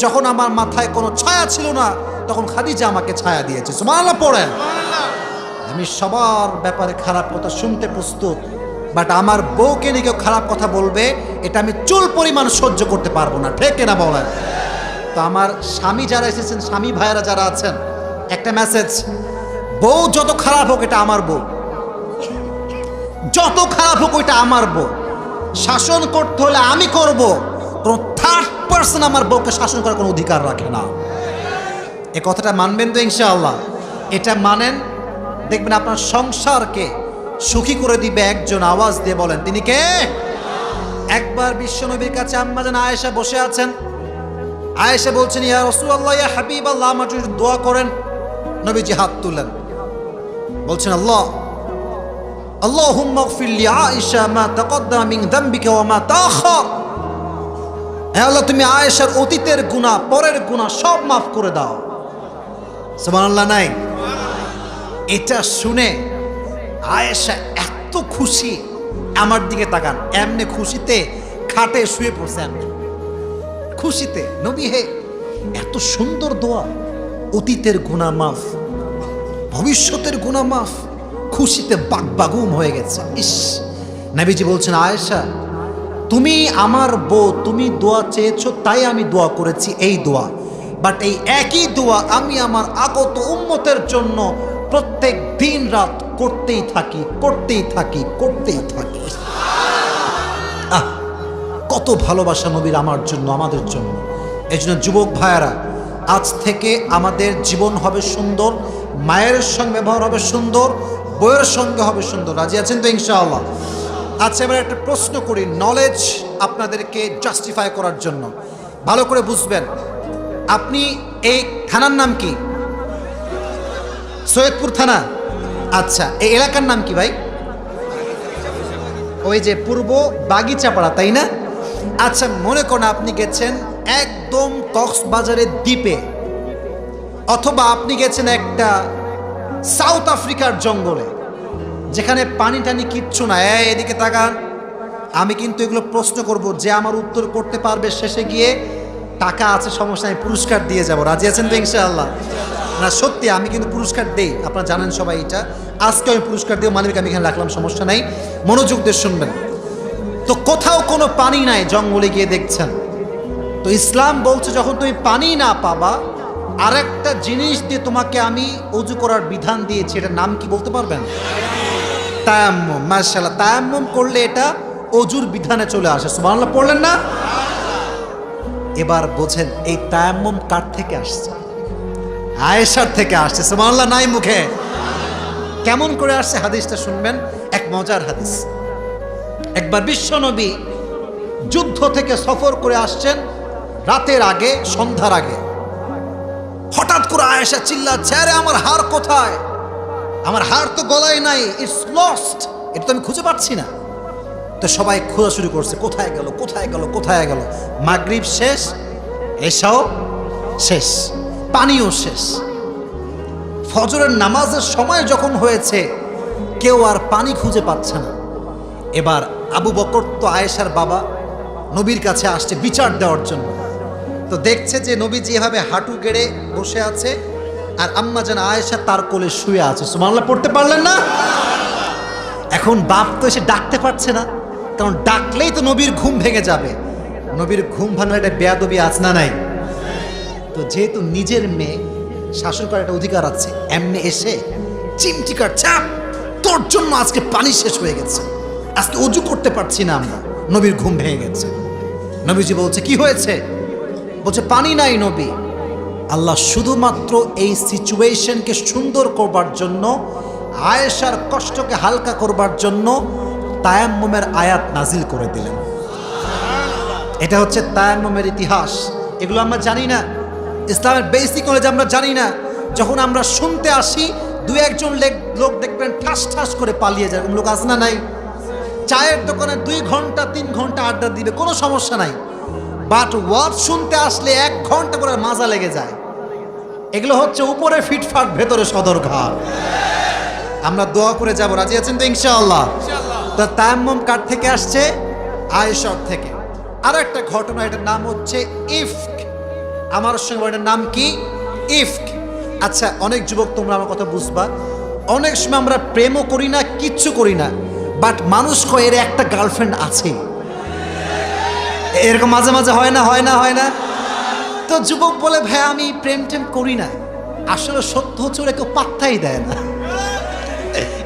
যখন আমার মাথায় কোনো ছায়া ছিল না তখন খাদিজা আমাকে ছায়া দিয়েছে। সুবহানাল্লাহ পড়েন। আমি সবার ব্যাপারে খারাপ কথা শুনতে প্রস্তুত, বাট আমার বউকে নিয়ে কেউ খারাপ কথা বলবে এটা আমি চুল পরিমাণ সহ্য করতে পারবো না, ঠিক না বলেন? তো আমার স্বামী যারা এসেছেন, স্বামী ভাইয়েরা যারা আছেন, একটা মেসেজ, বউ যত খারাপ হোক এটা আমার বউ, যত খারাপ হোক ওইটা আমার বউ, শাসন করতে হলে আমি করব, কোনো থার্ড পার্সন আমার বউকে শাসন করার কোনো অধিকার রাখে না। এ কথাটা মানবেন তো ইনশাআল্লাহ? এটা মানেন, দেখবেন আপনার সংসারকে সুখী করে দিবে একজন। আওয়াজ দিয়ে বলেন তিনি কে? একবার বিশ্বনবীর কাছে আম্মাজান আয়েশা বসে আছেন। আয়েশা বলছেন ইয়া রাসূলুল্লাহ, ইয়া হাবিবাল্লাহ, আমার জন্য দোয়া করেন। নবীজি হাত তুললেন, বলছেন আল্লাহ আল্লাহুম্মা গফির লি আয়েশা মা তাকদ্দামা মিন যামবিকা ওয়া মা তাআখার। হে আল্লাহ, তুমি আয়েশার অতীতের গুনাহ, পরের গুনাহ সব মাফ করে দাও। সুবহানাল্লাহ নাই? এটা শুনে আয়েশা এত খুশি, আমার দিকে তাকান, এমনি খুশিতে খাটে শুয়ে পড়ছে, এমনি খুশিতে। নবী হে, এত সুন্দর দোয়া, অতীতের গুনাহ মাফ, ভবিষ্যতের গুনাহ মাফ, খুশিতে বাগবাগুম হয়ে গেছে। ইস, নবীজি বলছেন আয়েশা তুমি আমার বউ, তুমি দোয়া চেয়েছো তাই আমি দোয়া করেছি এই দোয়া, বাট এই একই দোয়া আমি আমার আগত উম্মতের জন্য প্রত্যেক দিন রাত করতেই থাকি, করতেই থাকি, করতেই থাকি। আহ, কত ভালোবাসা নবীর আমার জন্য, আমাদের জন্য। এই জন্য যুবক ভাইয়েরা, আজ থেকে আমাদের জীবন হবে সুন্দর, মায়ের সঙ্গে ব্যবহার হবে সুন্দর, বউয়ের সঙ্গে হবে সুন্দর। রাজি আছেন তো ইনশাআল্লাহ? আচ্ছা, এবার একটা প্রশ্ন করি, নলেজ আপনাদেরকে জাস্টিফাই করার জন্য। ভালো করে বুঝবেন। আপনি এই থানার নাম কি? সৈয়দপুর থানা। আচ্ছা, এই এলাকার নাম কি ভাই? ওই যে পূর্ব বাগিচাপাড়া, তাই না? আচ্ছা, মনে করেন আপনি গেছেন একদম কক্সবাজারের দ্বীপে, অথবা আপনি গেছেন একটা সাউথ আফ্রিকার জঙ্গলে যেখানে পানি টানি কিচ্ছু না। এদিকে তাকান, আমি কিন্তু এগুলো প্রশ্ন করব, যে আমার উত্তর করতে পারবে শেষে গিয়ে টাকা আছে, সমস্যা নেই, পুরস্কার দিয়ে যাব। রাজি আছেন তো ইনশাআল্লাহ? না সত্যি, আমি কিন্তু পুরস্কার দেই, আপনারা জানেন সবাই এটা। আজকে আমি পুরস্কার দিয়ে মানবিক আমি এখানে রাখলাম, সমস্যা নাই, মনোযোগ দিয়ে শুনবেন। তো কোথাও কোনো পানি নাই, জঙ্গলে গিয়ে দেখছেন। তো ইসলাম বলছে যখন তুমি পানি না পাবা, আরেকটা জিনিস দিয়ে তোমাকে আমি ওযু করার বিধান দিয়েছি, এটার নাম কি বলতে পারবেন? তায়াম্মুম। মাশাআল্লাহ, তায়াম্মুম করলে এটা ওযুর বিধানে চলে আসে। সুবহানাল্লাহ পড়লেন না? এবার বোঝেন এই তায়াম্মুম কার থেকে আসছে? আয়েশার থেকে আসছে। সুবহানাল্লাহ নাই মুখে? কেমন করে আসছে হাদিসটা শুনবেন, এক মজার হাদিস। একবার বিশ্বনবী যুদ্ধ থেকে সফর করে আসছেন রাতের আগে, সন্ধ্যার আগে। হঠাৎ করে আয়েশা চিল্লাচ্ছে, আরে আমার হার কোথায়? আমার হার তো গলায় নাই, ইটস লস্ট, এটা তো আমি খুঁজে পাচ্ছি না। তো সবাই খোঁজা শুরু করছে, কোথায় গেল কোথায় গেল কোথায় গেল। মাগরিব শেষ, এশাও শেষ, পানিও শেষ। ফজরের নামাজের সময় যখন হয়েছে কেউ আর পানি খুঁজে পাচ্ছে না। এবার আবু বকর তো আয়েশার বাবা, নবীর কাছে আসছে বিচার দেওয়ার জন্য। তো দেখছে যে নবীজি এভাবে হাঁটু গেড়ে বসে আছে আর আম্মা যেন আয়েশা তার কোলে শুয়ে আছে। সুবহানাল্লাহ পড়তে পারলেন না? এখন বাপ তো এসে ডাকতে পারছে না, কারণ ডাকলেই তো নবীর ঘুম ভেঙে যাবে। নবীর ঘুম ভাঙার একটা বেয়াদবি আছে না নাই? তো যেহেতু নিজের মেয়ে, শাসন করার একটা অধিকার আছে, এমনি এসে চিমটি কাটছে, তোর জন্য আজকে পানি শেষ হয়ে গেছে, আজকে অজু করতে পারছি না আমরা, নবীর ঘুম ভেঙে গেছে। নবীজি বলছে কি হয়েছে? বলছে পানি নাই নবী। আল্লাহ শুধুমাত্র এই সিচুয়েশনকে সুন্দর করবার জন্য, আয়েশার কষ্টকে হালকা করবার জন্য তায়াম্মুমের আয়াত নাজিল করে দিলেন। এটা হচ্ছে তায়াম্মুমের ইতিহাস। এগুলো আমরা জানি না, ইসলামের বেসিক নলেজ আমরা জানি না। যখন আমরা শুনতে আসি দু একজন লোক দেখবেন ঠাস ঠাস করে পালিয়ে যায়, এরকম লোক আছে না নাই? চায়ের দোকানে 2 ঘন্টা 3 ঘন্টা আড্ডা দিবে, কোনো সমস্যা নাই, বাট ওয়াজ শুনতে আসলে 1 ঘন্টা করে মাজা লেগে যায়। এগুলো হচ্ছে উপরে ফিটফাট, ভেতরে সদরঘাট। আমরা দোয়া করে যাব, রাজি আছেন তো ইনশাআল্লাহ? তো তায়াম্মুম কার থেকে আসছে? আয়েশার থেকে। আর একটা ঘটনা, এটার নাম হচ্ছে ইফক। আমার সঙ্গে এটার নাম কি? ইফক। আচ্ছা, অনেক যুবক তোমরা আমার কথা বুঝবা, অনেক সময় আমরা প্রেমও করি না, কিচ্ছু করি না, বাট মানুষ কয় এর একটা গার্লফ্রেন্ড আছে। এরকম মাঝে মাঝে হয় না? হয় না? হয় না? তো যুবক বলে ভাই আমি প্রেম টেম করি না, আসলে সত্য হচ্ছে ওরা কেউ পাত্তাই দেয় না।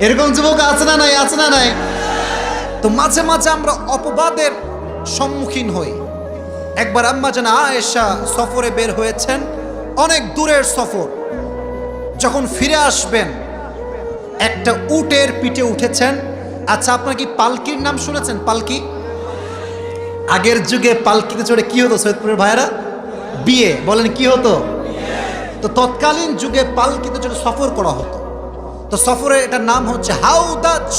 এরকম যুবক আছে না নাই? আছে না নাই? তো মাঝে মাঝে আমরা অপবাদের সম্মুখীন হই। একবার আম্মা জান আয়েশা সফরে বের হয়েছেন, অনেক দূরের সফর। যখন ফিরে আসবেন একটা উটের পিঠে উঠেছেন। আচ্ছা, আপনার কি পালকির নাম শুনেছেন? পালকি? আগের যুগে পালকিতে চড়ে কি হতো সৈয়দপুরের ভাইরা? বিয়ে। বলেন কি হতো? তো তৎকালীন যুগে পালকিতে চড়ে সফর করা হতো। তো সফরের এটার নাম হচ্ছে হাউদাজ,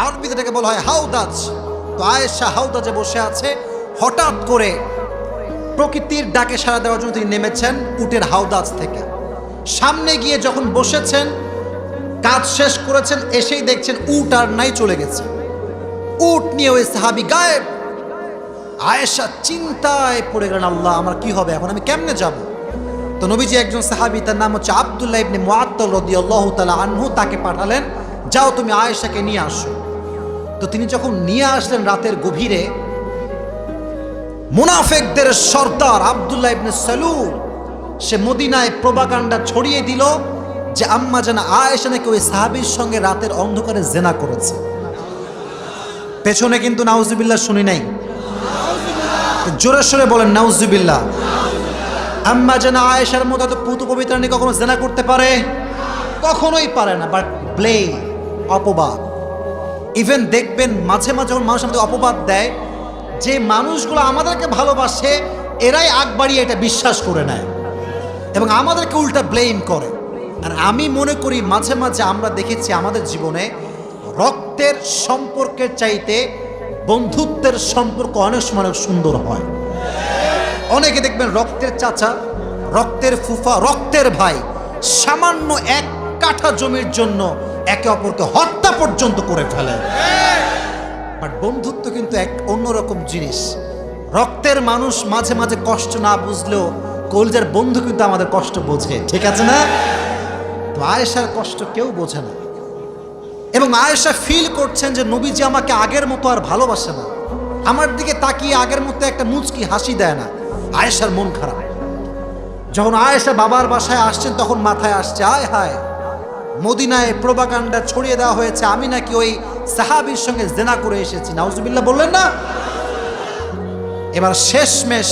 আরবিতে এটাকে বলা হয় হাউদাজ। তো আয়েশা হাউদাজে বসে আছে, হঠাৎ করে প্রকৃতির ডাকে সাড়া দেওয়ার জন্য তিনি নেমেছেন উটের হাউদাজ থেকে। সামনে গিয়ে যখন বসেছেন, কাজ শেষ করেছেন, এসেই দেখছেন উট আর নাই, চলে গেছে। উট নিয়ে ওই সাহাবী গায়েব। আয়েশা চিন্তায় পড়ে গেলেন, আল্লাহ আমার কি হবে এখন, আমি কেমনে যাব? তো নবীজি একজন সাহাবী, তার নাম হচ্ছে আব্দুল্লাহ ইবনে মুআত্তাল রাদিয়াল্লাহু তাআলা আনহু, তাকে পাঠালেন, যাও তুমি আয়েশাকে নিয়ে আসো। তো তিনি যখন নিয়ে আসলেন রাতের গভীরে, মুনাফিকদের সর্দার আব্দুল্লাহ ইবনে সালুল সে মদিনায় প্রোপাগান্ডা ছড়িয়ে দিল যে আম্মা জান আয়েশা নাকি ওই সাহাবীর সঙ্গে রাতের অন্ধকারে জেনা করেছে। পেছনে কিন্তু নাউজুবিল্লাহ শুনি নাই, জোরে সোরে বলেন নাউজুবিল্লাহ। আম্মা জান আয়েশার মতো তো পুতু পবিত্রানি কখনো জেনা করতে পারে? কখনোই পারে না। বাট ব্লেম, অপবাদ। ইভেন দেখবেন মাঝে মাঝে যখন মানুষ আমাদের অপবাদ দেয়, যে মানুষগুলো আমাদেরকে ভালোবাসে এরাই আগ বাড়িয়ে এটা বিশ্বাস করে নেয় এবং আমাদেরকে উল্টা ব্লেম করে। আর আমি মনে করি মাঝে মাঝে আমরা দেখেছি আমাদের জীবনে রক্তের সম্পর্কের চাইতে বন্ধুত্বের সম্পর্ক অনেক সময় অনেক সুন্দর হয়। অনেকে দেখবেন রক্তের চাচা, রক্তের ফুফা, রক্তের ভাই সামান্য 1 কাঠা জমির জন্য একে অপরকে হত্যা পর্যন্ত করে ফেলে। বাট বন্ধুত্ব কিন্তু এক অন্যরকম জিনিস। রক্তের মানুষ মাঝে মাঝে কষ্ট না বুঝলেও কলজার বন্ধু কিন্তু আমাদের কষ্ট বোঝে, ঠিক আছে না? তো আয়েশার কষ্ট কেউ বোঝে না এবং আয়েশা ফিল করছেন যে নবীজি আমাকে আগের মতো আর ভালোবাসে না, আমার দিকে তাকিয়ে আগের মতো একটা মুচকি হাসি দেয় না। আয়েশার মন খারাপ। যখন আয়েশা বাবার বাসায় আসছেন তখন মাথায় আসছে, আয় হায়, মদিনায় প্রোপাগান্ডা ছড়িয়ে দেওয়া হয়েছে আমি নাকি ওই সাহাবীর সঙ্গে জেনা করে এসেছি। নাউজুবিল্লাহ বললেন না? এবার শেষমেশ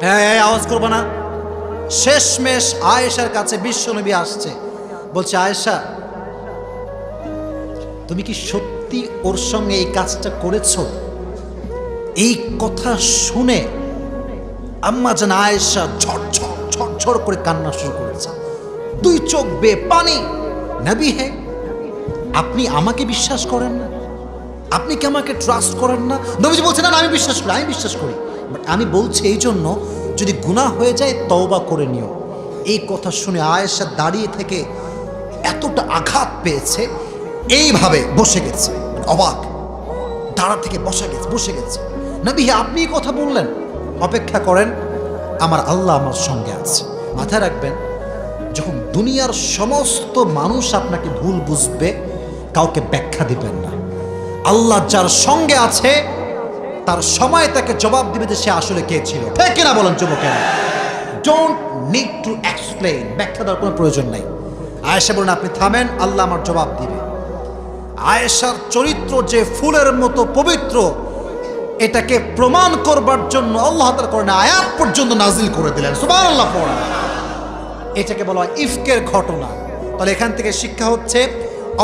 হ্যাঁ, আওয়াজ করবো না। শেষমেশ আয়েশার কাছে বিশ্বনবী আসছে, বলছে আয়েশা, তুমি কি সত্যি ওর সঙ্গে এই কাজটা করেছো? এই কথা শুনে আম্মা জান আয়েশা ঝরঝর ঝরঝর করে কান্না শুরু করেছে, দুই চোখ বেয়ে পানি। নবী হে, আপনি আমাকে বিশ্বাস করেন না? আপনি কি আমাকে ট্রাস্ট করেন না? নবীজি বলছেন, না আমি বিশ্বাস করি, আমি বিশ্বাস করি, বাট আমি বলছি এই জন্য যদি গুনাহ হয়ে যায় তওবা করে নিও। এই কথা শুনে আয়েশা দাঁড়িয়ে থেকে এতটা আঘাত পেয়েছে, এইভাবে বসে গেছে, অবাক, দাঁড়া থেকে বসে গেছে। নবী আপনি এই কথা বললেন? অপেক্ষা করেন, আমার আল্লাহ আমার সঙ্গে আছে। মাথায় রাখবেন, যখন দুনিয়ার সমস্ত মানুষ আপনাকে ভুল বুঝবে, কাউকে ব্যাখ্যা দিবেন না। আল্লাহ যার সঙ্গে আছে তার সময় তাকে জবাব দিবে যে সে আসলে কে ছিল। ঠিক কিনা বলেন যুবকেরা? ডোন্ট নিড টু এক্সপ্লেইন, ব্যাখ্যা দেওয়ার কোনো প্রয়োজন নাই। আয়েশা বলেন, আপনি থামেন, আল্লাহ আমার জবাব দিবে। আয়েশার চরিত্র যে ফুলের মতো পবিত্র, এটাকে প্রমাণ করবার জন্য আল্লাহ তাআলা কোরআনে আয়াত পর্যন্ত নাজিল করে দিলেন। সুবহানাল্লাহ পড়া, এটাকে বলা হয় ইফকের ঘটনা। তাহলে এখান থেকে শিক্ষা হচ্ছে,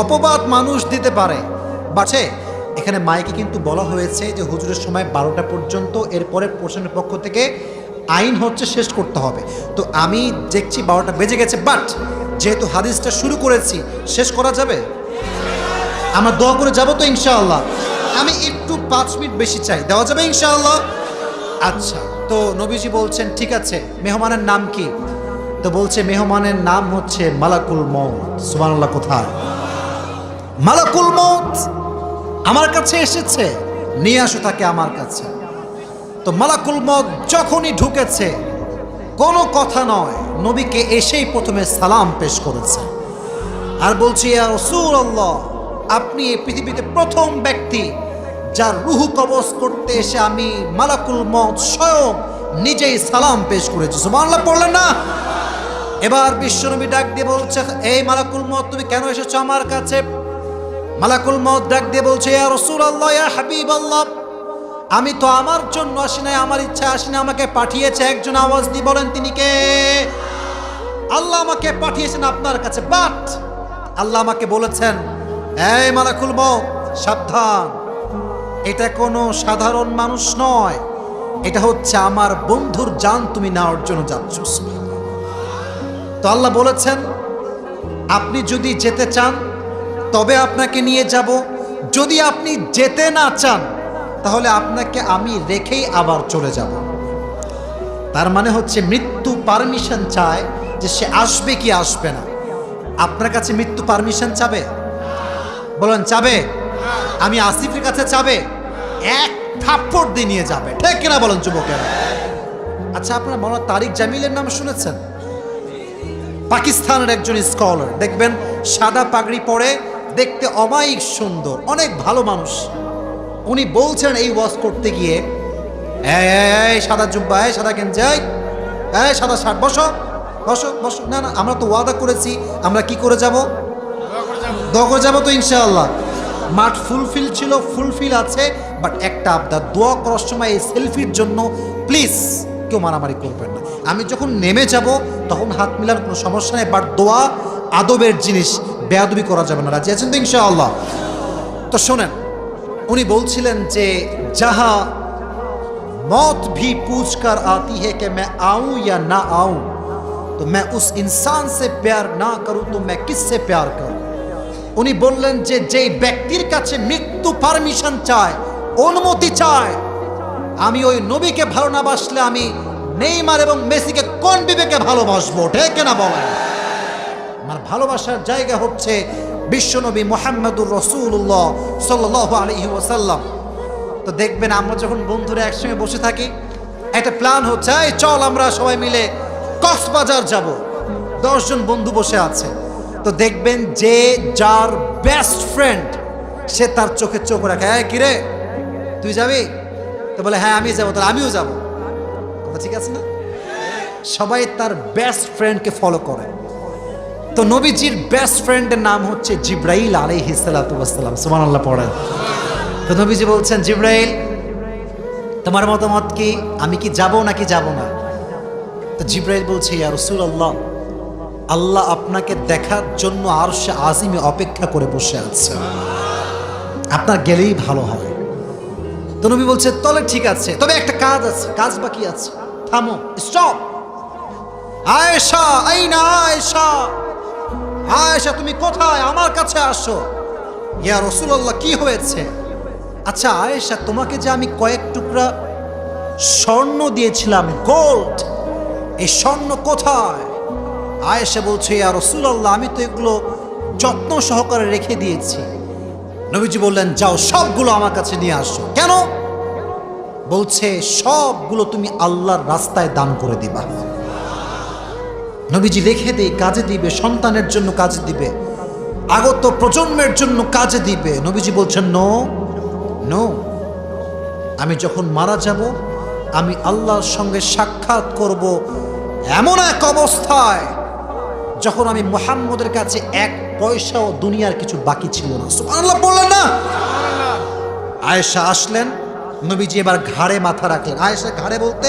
অপবাদ মানুষ দিতে পারে, বাটে এখানে মাইকে কিন্তু বলা হয়েছে যে হুজুরের সময় 12টা পর্যন্ত, এরপরে প্রশাসনের পক্ষ থেকে আইন হচ্ছে শেষ করতে হবে। তো আমি দেখছি 12টা বেজে গেছে, বাট যেহেতু হাদিসটা শুরু করেছি, শেষ করা যাবে? আমরা দোয়া করে যাব তো ইনশাআল্লাহ? আমি একটু 5 মিনিট বেশি চাই, দেওয়া যাবে ইনশাআল্লাহ? আচ্ছা, তো নবীজি বলছেন ঠিক আছে, মেহমানের নাম কি? তো বলছে মেহমানের নাম হচ্ছে মালাকুল মউত। সুবহানাল্লাহ। কোথায়? মালাকুল মউত আমার কাছে এসেছে, নিয়ে আসো তাকে আমার কাছে। তো মালাকুল মউত যখনই ঢুকেছে, কোনো কথা নয়, নবীকে এসেই প্রথমে সালাম পেশ করেছে আর বলছি, ইয়া রাসূলুল্লাহ, আপনি এই পৃথিবীতে প্রথম ব্যক্তি যার রুহু কবজ করতে এসে আমি মালাকুল মউত স্বয়ং নিজেই সালাম পেশ করেছি। সুবহানাল্লাহ পড়লেন না? এবার বিশ্বনবী ডাক দিয়ে বলছে, এই মালাকুল মউত, তুমি কেন এসেছো আমার কাছে? মালাকুল মউত ডাক দিয়ে বলছে, ইয়া রাসূলুল্লাহ, ইয়া হাবিবাল্লাহ, আমি তো আমার জন্য আসি নাই, আমার ইচ্ছা আসি না, আমাকে পাঠিয়েছে একজন। আওয়াজ দিয়ে বলেন তিনি কে? আল্লাহ আমাকে পাঠিয়েছেন আপনার কাছে, বাট আল্লাহ আমাকে বলেছেন, এই মালাকুল মউত, সাবধান, এটা কোনো সাধারণ মানুষ নয়, এটা হচ্ছে আমার বন্ধুর জান তুমি নেওয়ার জন্য যাচ্ছ। তো আল্লাহ বলেছেন, আপনি যদি যেতে চান তবে আপনাকে নিয়ে যাব, যদি আপনি যেতে না চান তাহলে আপনাকে আমি রেখেই আবার চলে যাব। তার মানে হচ্ছে মৃত্যু পারমিশন চায় যে সে আসবে কি আসবে না। আপনার কাছে মৃত্যু পারমিশন চাবে? বলেন চাবে? আমি আসিফের কাছে চাবে? এক থাপ্পড় দিয়ে নিয়ে যাবে। ঠিক কিনা বলেন যুবকেরা? আচ্ছা, আপনারা মাওলানা তারিক জামিলের নাম শুনেছেন? পাকিস্তানের একজন স্কলার, দেখবেন সাদা পাগড়ি পরে, দেখতে অমায়িক সুন্দর, অনেক ভালো মানুষ। উনি বলছেন এই ওয়াজ করতে গিয়ে, এই সাদা জুব্বা, এই সাদা গেঞ্জি, এই সাদা শার্ট, বসো বসো বসো। না না, আমরা তো ওয়াদা করেছি, আমরা কি করে যাব? দোয়া করে যাবো তো ইনশাআল্লাহ। মাঠ ফুলফিল ছিল, ফুলফিল আছে, বাট একটা আবদার, দোয়া করার সময় এই সেলফির জন্য প্লিজ কেউ মারামারি করবেন না। আমি যখন নেমে যাব তখন হাত মিলার কোনো সমস্যা নেই, বাট দোয়া আদবের জিনিস, বেয়াদবি করা যাবে না। রাজি আছেন তো ইনশাআল্লাহ? তো শোনেন, উনি বলছিলেন যে जहां मौत भी पूछ कर आती है कि मैं आऊं या ना आऊं, तो मैं उस इंसान से प्यार ना करूं तो मैं किससे प्यार करूं। উনি বললেন যে যেই ব্যক্তির কাছে মৃত্যু পারমিশন চায়, অনুমতি চায়, আমি ওই নবীকে ভালো না বাসলে আমি নেইমার এবং মেসিকে কোন বিবেকে ভালোবাসবো? ঠিক না বলেন? আমার ভালোবাসার জায়গা হচ্ছে বিশ্বনবী মুহাম্মদুর রাসূলুল্লাহ সাল্লাল্লাহু আলাইহি ওয়াসাল্লাম। তো দেখবেন আমরা যখন বন্ধুরা একসঙ্গে বসে থাকি, একটা প্ল্যান হচ্ছে, এই চল আমরা সবাই মিলে কক্সবাজার যাব, 10 জন বন্ধু বসে আছে। তো দেখবেন যে যার বেস্ট ফ্রেন্ড, সে তার চোখে চোখ রাখে, হ্যাঁ কিরে তুই যাবি? তো বলে হ্যাঁ আমি যাবো, তাহলে আমিও যাবো। কথা ঠিক আছে না? সবাই তার বেস্ট ফ্রেন্ডকে ফলো করে। তো নবীজির বেস্ট ফ্রেন্ডের নাম হচ্ছে জিব্রাইল আলাইহিস সালাতু ওয়াস সালাম। সুবহানাল্লাহ পড়েন। তো নবীজি বলছেন, জিব্রাইল তোমার মতামত কি, আমি কি যাব নাকি যাব না? তো জিব্রাইল বলছে, ইয়া রাসূলুল্লাহ, আল্লাহ আপনাকে দেখার জন্য আরশে আজিমে অপেক্ষা করে বসে আছে, আপনার গেলেই ভালো হয়। তো নবী বলছে, তবে ঠিক আছে, তবে একটা কাজ আছে। কাজ বাকি আছে, থামো, স্টপ। আয়েশা, আইনা আয়েশা, আয়েশা তুমি কোথায়? আমার কাছে আসো। ইয়া রাসূলুল্লাহ, কি হয়েছে? আচ্ছা আয়েশা, তোমাকে যে আমি কয়েক টুকরা স্বর্ণ দিয়েছিলাম, গোল্ড, এই স্বর্ণ কোথায়? আয়েশা বলছে, ইয়া রাসূলুল্লাহ, আমি তো এগুলো যত্ন সহকারে রেখে দিয়েছি। নবীজি বললেন, যাও সবগুলো আমার কাছে নিয়ে আসো। কেন? বলছে, সবগুলো তুমি আল্লাহর রাস্তায় দান করে দিবা। নবীজি রেখে দিয়ে কাজে দিবে, সন্তানের জন্য কাজে দিবে, আগত প্রজন্মের জন্য কাজে দিবে। নবীজি বলছেন, নো নো, আমি যখন মারা যাব আমি আল্লাহর সঙ্গে সাক্ষাৎ করব এমন এক অবস্থায় যখন আমি মুহাম্মদের কাছে এক পয়সাও দুনিয়ার কিছু বাকি ছিল না। সুবহানাল্লাহ বললেন না? আয়েশা আসলেন, নবীজি এবার ঘাড়ে মাথা রাখলেন। আয়েশা ঘাড়ে বলতে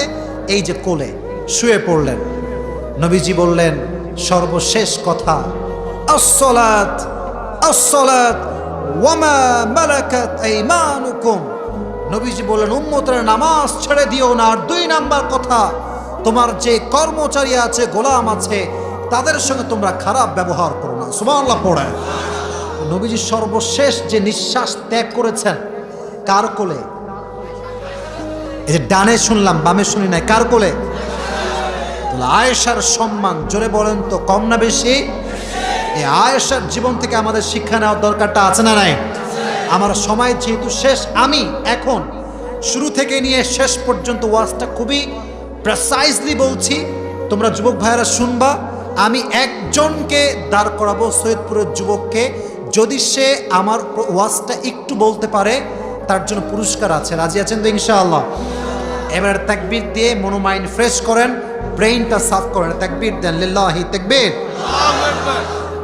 এই যে কোলে শুয়ে পড়লেন। নবীজি বললেন, সর্বশেষ কথা, আসসালাত আসসালাত ওয়া মা মালাকাত আইমানুকুম। নবীজি বললেন, উম্মতের নামাজ ছেড়ে দিও না। আর 2 নাম্বার কথা, তোমার যে কর্মচারী আছে, গোলাম আছে, তাদের সঙ্গে তোমরা খারাপ ব্যবহার করো না। সুবহানাল্লাহ পড়ে। নবীজি সর্বশেষ যে নিঃশ্বাস ত্যাগ করেছেন কার কোলে? এই যে ডানে শুনলাম, বামে শুনি নাই, কার কোলে? আয়েশার সম্মান, জোরে বলেন তো, কম না বেশি? এই আয়েশার জীবন থেকে আমাদের শিক্ষা নেওয়ার দরকারটা আছে না নাই? আমার সময় যেহেতু শেষ, আমি এখন শুরু থেকে নিয়ে শেষ পর্যন্ত ওয়াজটা খুবই প্রেসাইজলি বলছি, তোমরা যুবক ভাইয়েরা শুনবা। আমি একজনকে দাঁড় করাবো, সৈয়দপুরের যুবককে, যদি সে আমার ওয়াজটা একটু বলতে পারে তার জন্য পুরস্কার আছে। রাজি আছেন তো ইনশাআল্লাহ? এবার তাকবীর দিয়ে মনোমাইন্ড ফ্রেশ করেন, ব্রেইনটা সাফ করেন। তাকবীর দেন, লিল্লাহি তাকবীর,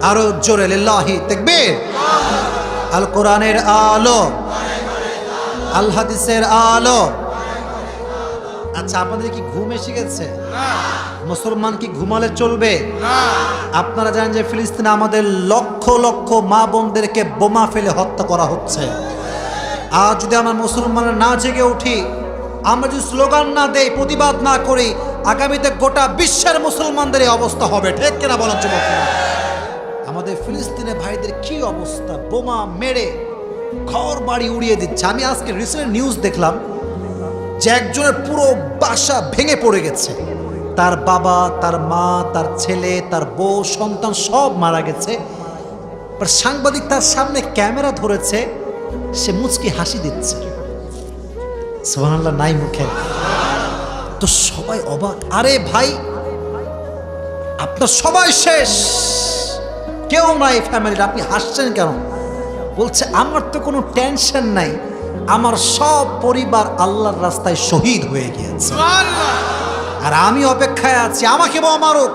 আরো জোরে লিল্লাহি তাকবীর। আল কোরআনের আলো, আল হাদিসের আলো। আচ্ছা, আপনাদের কি ঘুম এসে গেছে? মুসলমান কি ঘুমালে চলবে? আপনারা জানেন যে ফিলিস্তিনে আমাদের লক্ষ লক্ষ মা বোনদেরকে বোমা ফেলে হত্যা করা হচ্ছে। আর যদি আমরা মুসলমানরা না জেগে উঠি, আমরা যদি স্লোগান না দেই, প্রতিবাদ না করি, আগামীতে গোটা বিশ্বের মুসলমানদের এই অবস্থা হবে। ঠিক কিনা বলেন যুবকরা? আমাদের ফিলিস্তিনে ভাইদের কি অবস্থা, বোমা মেরে ঘর বাড়ি উড়িয়ে দিচ্ছে। আমি আজকে রিসেন্ট নিউজ দেখলাম যে একজনের পুরো বাসা ভেঙে পড়ে গেছে, তার বাবা, তার মা, তার ছেলে, তার বউ, সন্তান সব মারা গেছে। সাংবাদিক তার সামনে ক্যামেরা ধরেছে, সে মুচকি হাসি দিচ্ছে। সুবহানাল্লাহ নাই মুখে, তো সবাই অবাক। আরে ভাই, আপনার সবাই শেষ, কেউ নাই ফ্যামিলির, আপনি হাসছেন কেন? বলছে, আমার তো কোনো টেনশন নাই, আমার সব পরিবার আল্লাহর রাস্তায় শহীদ হয়ে গিয়েছে, আর আমি অপেক্ষায় আছি আমাকে বোমা মারুক।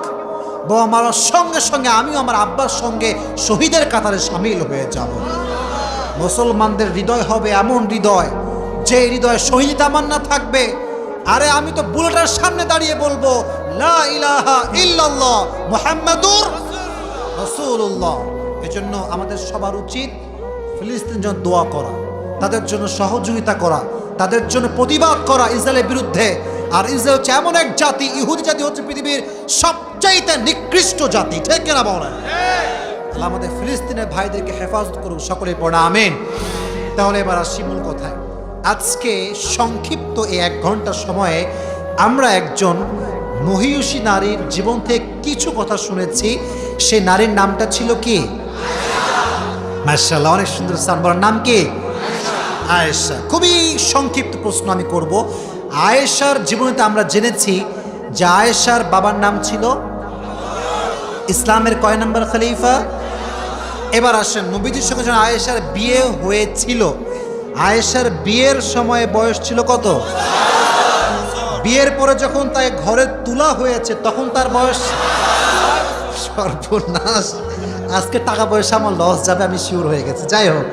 বোমা মারার সঙ্গে সঙ্গে আমিও আমার আব্বার সঙ্গে শহীদের কাতারে সামিল হয়ে যাব। মুসলমানদের হৃদয় হবে এমন হৃদয়, যে হৃদয়ে শহীদ তামান্না থাকবে। আরে আমি তো বুলেটের সামনে দাঁড়িয়ে বলবো, লা ইলাহা ইল্লাল্লাহ মুহাম্মাদুর রাসূলুল্লাহ। এজন্য আমাদের সবার উচিত ফিলিস্তিনের জন্য দোয়া করা, তাদের জন্য সহযোগিতা করা, তাদের জন্য প্রতিবাদ করা ইসরায়েলের বিরুদ্ধে। আর ইসরায়েল হচ্ছে এমন এক জাতি, ইহুদি জাতি হচ্ছে পৃথিবীর সবচাইতে নিকৃষ্ট জাতি। ঠিক কিনা বলেন? আল্লাহ আমাদের ফিলিস্তিনের ভাইদেরকে হেফাজত করুক, সকলেই পড়া আমিন। তাহলে এবার আসি মূল কথায়। আজকে সংক্ষিপ্ত এই 1 ঘন্টা সময়ে আমরা একজন মহিয়সী নারীর জীবন থেকে কিছু কথা শুনেছি। সেই নারীর নামটা ছিল কি? মাশাআল্লাহ, অনেক সুন্দর সানবরার নাম কি? আয়েশা। খুবই সংক্ষিপ্ত প্রশ্ন আমি করব। আয়েশার জীবনেতে আমরা জেনেছি যে আয়েশার বাবার নাম ছিল ইসলামের কয় নম্বর খলিফা? এবার আসেন, নবীজির সঙ্গে যখন আয়েশার বিয়ে হয়েছিল, আয়েশার বিয়ের সময় বয়স ছিল কত? বিয়ের পরে যখন তাই ঘরে তোলা হয়েছে তখন তার বয়স? সর্বনাশ, আজকে টাকা পয়সা আমার লস যাবে আমি শিওর হয়ে গেছি। যাই হোক,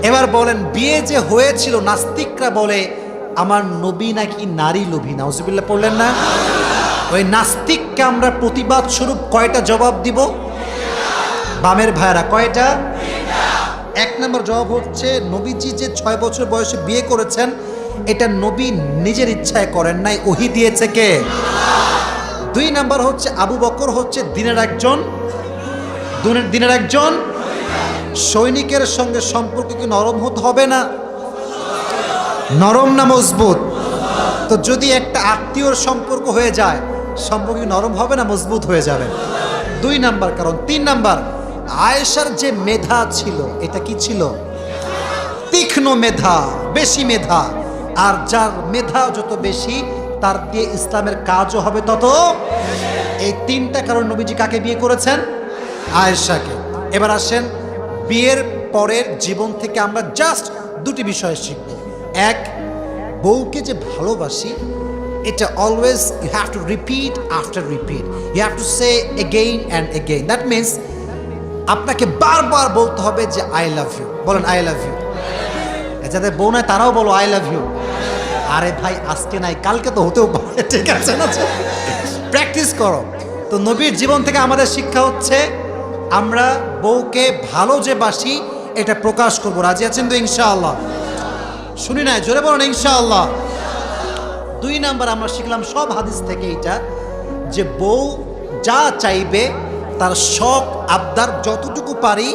এবার বলেন, বিয়ে যে হয়েছিল, নাস্তিকরা বলে আমার নবী নাকি নারী লোভী। নাউজুবিল্লাহ পড়লেন না? ওই নাস্তিককে আমরা প্রতিবাদ স্বরূপ কয়টা জবাব দিব? বামের ভাইরা কয়টা? এক নম্বর জবাব হচ্ছে নবীজি যে 6 বছর বয়সে বিয়ে করেছেন এটা নবী নিজের ইচ্ছায় করেন নাই, ওহী দিয়েছে কে? 2 নাম্বার হচ্ছে আবু বকর হচ্ছে দিনের একজন সৈনিকের সঙ্গে সম্পর্ক কি নরম হতে হবে না? নরম না মজবুত? তো যদি একটা আত্মীয়র সম্পর্ক হয়ে যায় সম্পর্ক কি নরম হবে না মজবুত হয়ে যাবে? 2 নাম্বার কারণ। 3 নাম্বার, আয়েশার যে মেধা ছিল এটা কি ছিল? তীক্ষ্ণ মেধা, বেশি মেধা। আর যার মেধা যত বেশি তার দিয়ে ইসলামের কাজও হবে তত। এই 3টা কারণ নবীজি কাকে বিয়ে করেছেন? আয়েশাকে। এবার আসেন বিয়ের পরের জীবন থেকে আমরা জাস্ট 2টি বিষয় শিখব। এক, বউকে যে ভালোবাসি এটা always you have to repeat after repeat, you have to say again and again. That means আপনাকে বারবার বলতে হবে যে আই লাভ ইউ। বলেন আই লাভ ইউ। যাদের বউ নাই তারাও বলো আই লাভ ইউ। আরে ভাই আজকে নাই কালকে তো হতেও পারে, ঠিক আছে না? প্র্যাকটিস করো। তো নবীর জীবন থেকে আমাদের শিক্ষা হচ্ছে আমরা বউকে ভালো যে বাসি এটা প্রকাশ করবো। রাজি আছেন তো ইনশাআল্লাহ? শুনি নাই, জোরে বলুন ইনশাআল্লাহ। 2 নাম্বার আমরা শিখলাম সব হাদিস থেকে এটা যে বউ যা চাইবে তার শখ আবদার যতটুকু পারি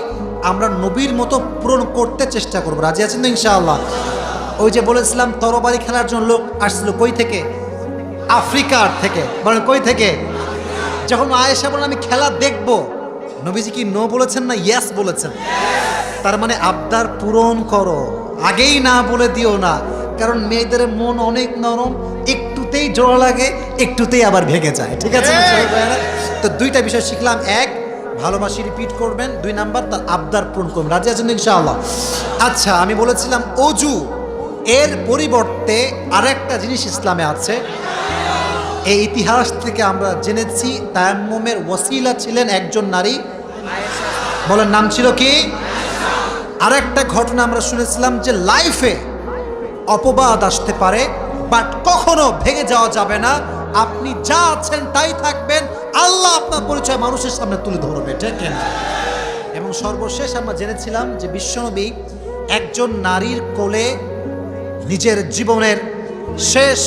আমরা নবীর মতো পূরণ করতে চেষ্টা করবো। রাজি আছেন তো ইনশাআল্লাহ? ওই যে বলেছিলাম তরবারি খেলার জন্য লোক আসছিল কই থেকে? আফ্রিকার থেকে। বলেন কই থেকে? যখন আয়েশা বলেন আমি খেলা দেখবো, নবীজি কি নো বলেছেন না ইয়েস বলেছেন? তার মানে আবদার পূরণ করো, আগেই না বলে দিও না, কারণ মেয়েদের মন অনেক নরম, একটুতেই জোড়া লাগে একটুতেই আবার ভেঙে যায়, ঠিক আছে? তো 2টা বিষয় শিখলাম। 1, ভালোবাসি রিপিট করবেন। 2 নাম্বার, তার আবদার পূরণ করবেন। রাজি আছেন ইনশাআল্লাহ? আচ্ছা, আমি বলেছিলাম অজু এর পরিবর্তে আরেকটা জিনিস ইসলামে আছে। এই ইতিহাস থেকে আমরা জেনেছি তায়াম্মুমের ওসিলা ছিলেন একজন নারী। বলেন নাম ছিল কি? আরেকটা ঘটনা আমরা শুনেছিলাম যে লাইফে অপবাদ আসতে পারে বাট কখনো ভেঙে যাওয়া যাবে না। আপনি যা আছেন তাই থাকবেন, আল্লাহ আপনার পরিচয় মানুষের সামনে তুলে ধরবে, ঠিক না? এবং সর্বশেষ আমরা জেনেছিলাম যে বিশ্বনবী একজন নারীর কোলে নিজের জীবনের শেষ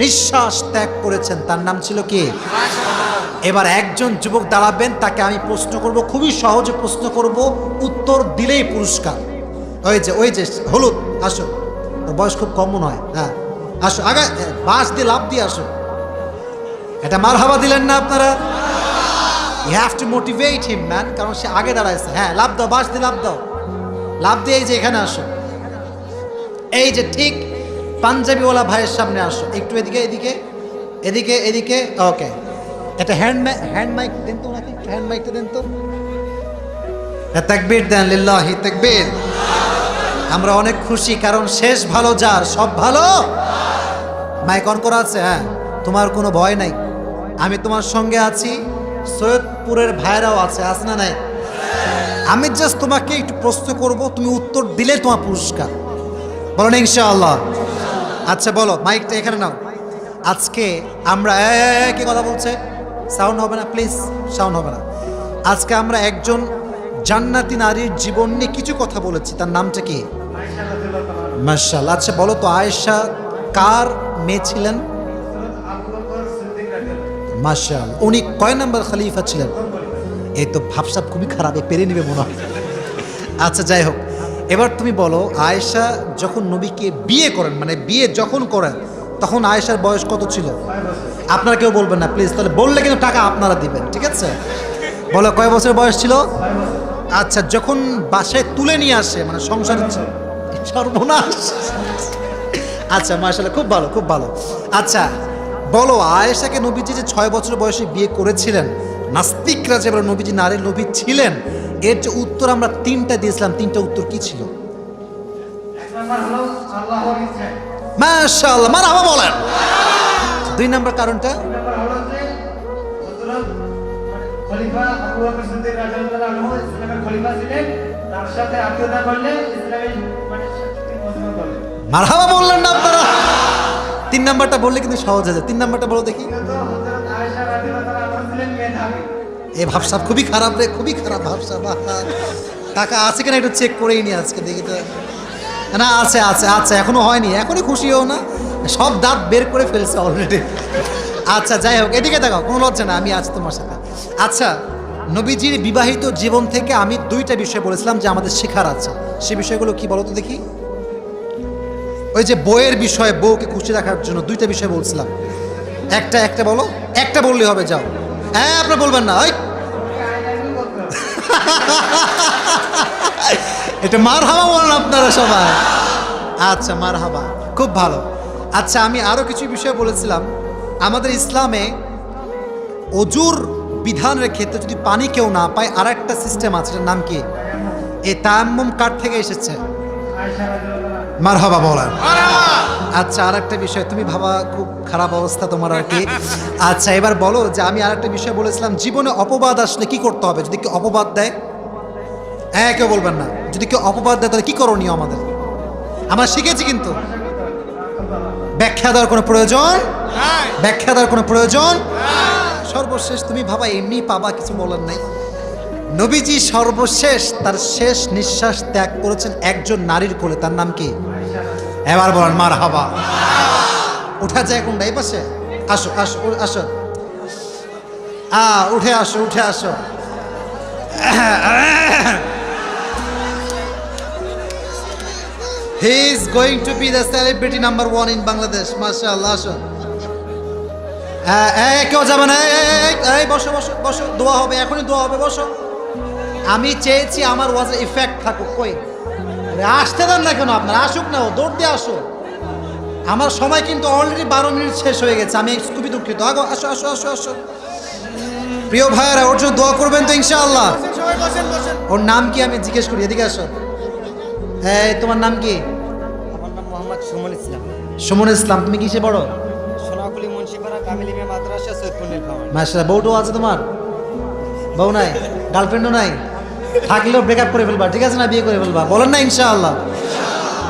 নিঃশ্বাস ত্যাগ করেছেন, তার নাম ছিল কি? এবার একজন যুবক দাঁড়াবেন, তাকে আমি প্রশ্ন করব, খুবই সহজে প্রশ্ন করব, উত্তর দিলেই পুরস্কার। ওই যে হলুদ, আসো, ওর বয়স খুব কম নয়। হ্যাঁ আসো, আগে বাঁশ দিয়ে লাভ দিয়ে আসো। এটা মারহাবা দিলেন না আপনারা? You have to motivate him man, কারণ সে আগে দাঁড়াইছে। হ্যাঁ লাভ দাও, বাঁশ দিয়ে লাভ দাও, লাভ দিয়ে এই যে এখানে আসো, এই যে ঠিক পাঞ্জাবিওয়ালা ভাইয়ের সামনে আসো, একটু এদিকে এদিকে এদিকে এদিকে। ওকে, এটা হ্যান্ড মাইক দেন তো নাকি? হ্যান্ড মাইকটা দেন তো। তাকবীর দেন, লিল্লাহি তাকবীর। আমরা অনেক খুশি কারণ শেষ ভালো যার, সব ভালো। মাইক অন করা আছে? হ্যাঁ, তোমার কোনো ভয় নাই, আমি তোমার সঙ্গে আছি। সৈয়দপুরের ভাইরাও আছে না নাই? আমি জাস্ট তোমাকে একটু প্রশ্ন করব, তুমি উত্তর দিলে তোমার পুরস্কার। বলেন ইনশাআল্লাহ? আচ্ছা বলো, মাইকটা এখানে নাও। আজকে আমরা কি কথা বলছে? সাউন্ড হবে না প্লিজ, সাউন্ড হবে না। আজকে আমরা একজন জান্নাতি নারীর জীবন নিয়ে কিছু কথা বলেছি, তার নামটা কি? মাশাআল্লাহ। আচ্ছা বলো তো, আয়েশা কার মেয়ে ছিলেন? মাশাআল্লাহ। উনি কয় নাম্বার খলিফা ছিলেন? এই তো ভাবসাব খুবই খারাপ, পেরে নিবে মনে হয়। আচ্ছা যাই হোক, এবার তুমি বলো, আয়েশা যখন নবীকে বিয়ে করেন, মানে বিয়ে যখন করেন, তখন আয়েশার বয়স কত ছিল? আপনারা কেউ বলবেন না প্লিজ, তাহলে বললে কিন্তু টাকা আপনারা দিবেন, ঠিক আছে? বলো কয় বছর বয়স ছিল? আচ্ছা, যখন বাসায় তুলে নিয়ে আসে, মানে সংসারে, সর্বনাশ। আচ্ছা মাশাআল্লাহ, খুব ভালো খুব ভালো। আচ্ছা বলো, আয়েশাকে নবীজি যে 6 বছর বয়সে বিয়ে করেছিলেন, নাস্তিকরা যে নবীজি নারীর নবী ছিলেন, এর যে উত্তর আমরা 3টা দিয়েছিলাম, 3টা উত্তর কি ছিল? মাশাআল্লাহ, মারহাবা বলেন। 2 নম্বর কারণটা? খলিফা আবু বকর সিদ্দিক রাদিয়াল্লাহু আনহু ইসলামের খলিফা ছিলেন, তার সাথে আত্মীয়তা করলে ইসলামের মানে শক্তি মজবুত হবে। মারহাবা বললেন না আপনারা? 3 নাম্বারটা বললে কিন্তু সহজ হয়ে যায়। 3 নাম্বারটা বলো দেখি। হযরত এ ভাবসাব খুবই খারাপ রে, খুবই খারাপ ভাবসাব। টাকা আছে কিনা একটু চেক করেই নি আজকে, দেখি তো। না আছে আছে আছে, এখনো হয়নি, এখনই খুশি হও না, সব দাঁত বের করে ফেলছে অলরেডি। আচ্ছা যাই হোক, এদিকে দেখাও, কোনো লজ্জা না, আমি আছি তোমার সাথে। আচ্ছা, নবীজির বিবাহিত জীবন থেকে আমি দুইটা বিষয় বলেছিলাম যে আমাদের শেখার আছে, সে বিষয়গুলো কি বলো তো দেখি। ওই যে বউয়ের বিষয়ে, বউকে খুশি রাখার জন্য দুইটা বিষয় বলছিলাম, একটা একটা বলো, একটা বললেই হবে, যাও। হ্যাঁ আপনারা বলবেন না, ওই এটা মার হাবা বলেন আপনারা সবাই। আচ্ছা মার হাবা, খুব ভালো। আচ্ছা আমি আরো কিছু বিষয় বলেছিলাম, আমাদের ইসলামে অজুর বিধানের ক্ষেত্রে যদি পানি কেউ না পায়, আর একটা সিস্টেম আছে, এটার নাম কি? এই তায়াম্মুম কার থেকে এসেছে? মারহাবা বলেন। আচ্ছা আর একটা বিষয়, তুমি ভাবা খুব খারাপ অবস্থা তোমার আর কি। আচ্ছা এবার বলো যে আমি আর একটা বিষয় বলেছিলাম, জীবনে অপবাদ আসলে কি করতে হবে? যদি কেউ অপবাদ দেয়, হ্যাঁ কেউ বলবেন না, যদি কেউ অপবাদ দেয় তাহলে কি করণীয় আমাদের? আমরা শিখেছি কিন্তু ব্যাখ্যা দেওয়ার কোনো প্রয়োজন, ব্যাখ্যা দেওয়ার কোনো প্রয়োজন। সর্বশেষ তুমি ভাবা এমনি পাবা, কিছু বলার নাই। নবীজি সর্বশেষ তার শেষ নিঃশ্বাস ত্যাগ করেছেন একজন নারীর কোলে, তার নাম কি? এবার বলেন মারহাবা। উঠা যায় কোনটা? এই পাশে আসো আসো আসো, উঠে আসো উঠে আসো। He is going to be the celebrity number 1 in Bangladesh, মাশাআল্লাহ। আসো, কেউ যাবে না, এই বসো বসো বসো, দোয়া হবে এখনই, দোয়া হবে, বসো। আমি চেয়েছি আমার ওয়াজে ইফেক্ট থাকুক, কই আসতে দেন না কেন? আপনারা আসুক না, দৌড় দিয়ে আসো। আমার সময় কিন্তু অলরেডি 12 মিনিট শেষ হয়ে গেছে, আমি খুবই দুঃখিত। আগো আসো আসো আসো আসো। প্রিয় ভাইয়েরা, ওর জন্য দোয়া করবেন তো ইনশাআল্লাহ। ওর নাম কি আমি জিজ্ঞেস করি, এদিকে আসো। হ্যাঁ তোমার নাম কি? আমার নাম মোহাম্মদ সুমন ইসলাম। সুমন ইসলাম, তুমি কিসে পড়ো? সোনাকুলি মুন্সিপাড়া কামিলী মেয়ে মাদ্রাসা, সৈয়দপুর নীলফামারী। মাশাআল্লাহ। বউটাও আছে তোমার? বউ নাই, গার্লফ্রেন্ডও নাই? থাকলেও ব্রেকআপ করে ফেলবা, ঠিক আছে না? বিয়ে করে ফেলবা, বলেন না ইনশাআল্লাহ।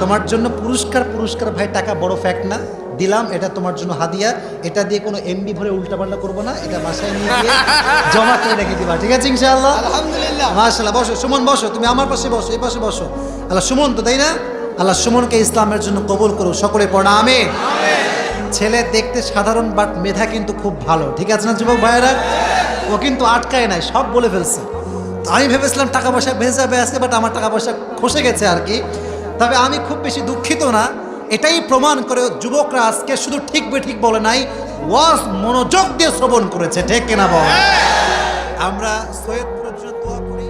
তোমার জন্য পুরস্কার, পুরস্কার ভাই, টাকা বড় ফ্যাক্ট না, দিলাম, এটা তোমার জন্য হাদিয়া। এটা দিয়ে কোনো এমবি ভরে উল্টাপাল্টা করবো না, এটা বাসায় নিয়ে গিয়ে জমা করে রেখে দিবা, ঠিক আছে ইনশাআল্লাহ? আলহামদুলিল্লাহ। মাশাআল্লাহ। বসো সুমন, বসো, তুমি আমার পাশে বসো, এই পাশে বসো। আল্লাহ সুমন তো, তাই না? আল্লাহ সুমনকে ইসলামের জন্য কবুল করুক, সকলে পড়া আমিন। ছেলে দেখতে সাধারণ, বাট মেধা কিন্তু খুব ভালো, ঠিক আছে না যুবক ভাইয়েরা? ও কিন্তু আটকায় নাই, সব বলে ফেলছে। তো আমি ভেবেছিলাম টাকা পয়সা ভেসে যাবে আজকে, বাট আমার টাকা পয়সা খসে গেছে আর কি। তবে আমি খুব বেশি দুঃখিত না, এটাই প্রমাণ করে যুবকরা আজকে শুধু ঠিক বেঠিক বলে নাই, ওয়াজ মনোযোগ দিয়ে শ্রবণ করেছে, ঠিক কিনা বল? আমরা সৈয়দপুরের জন্য দোয়া করি।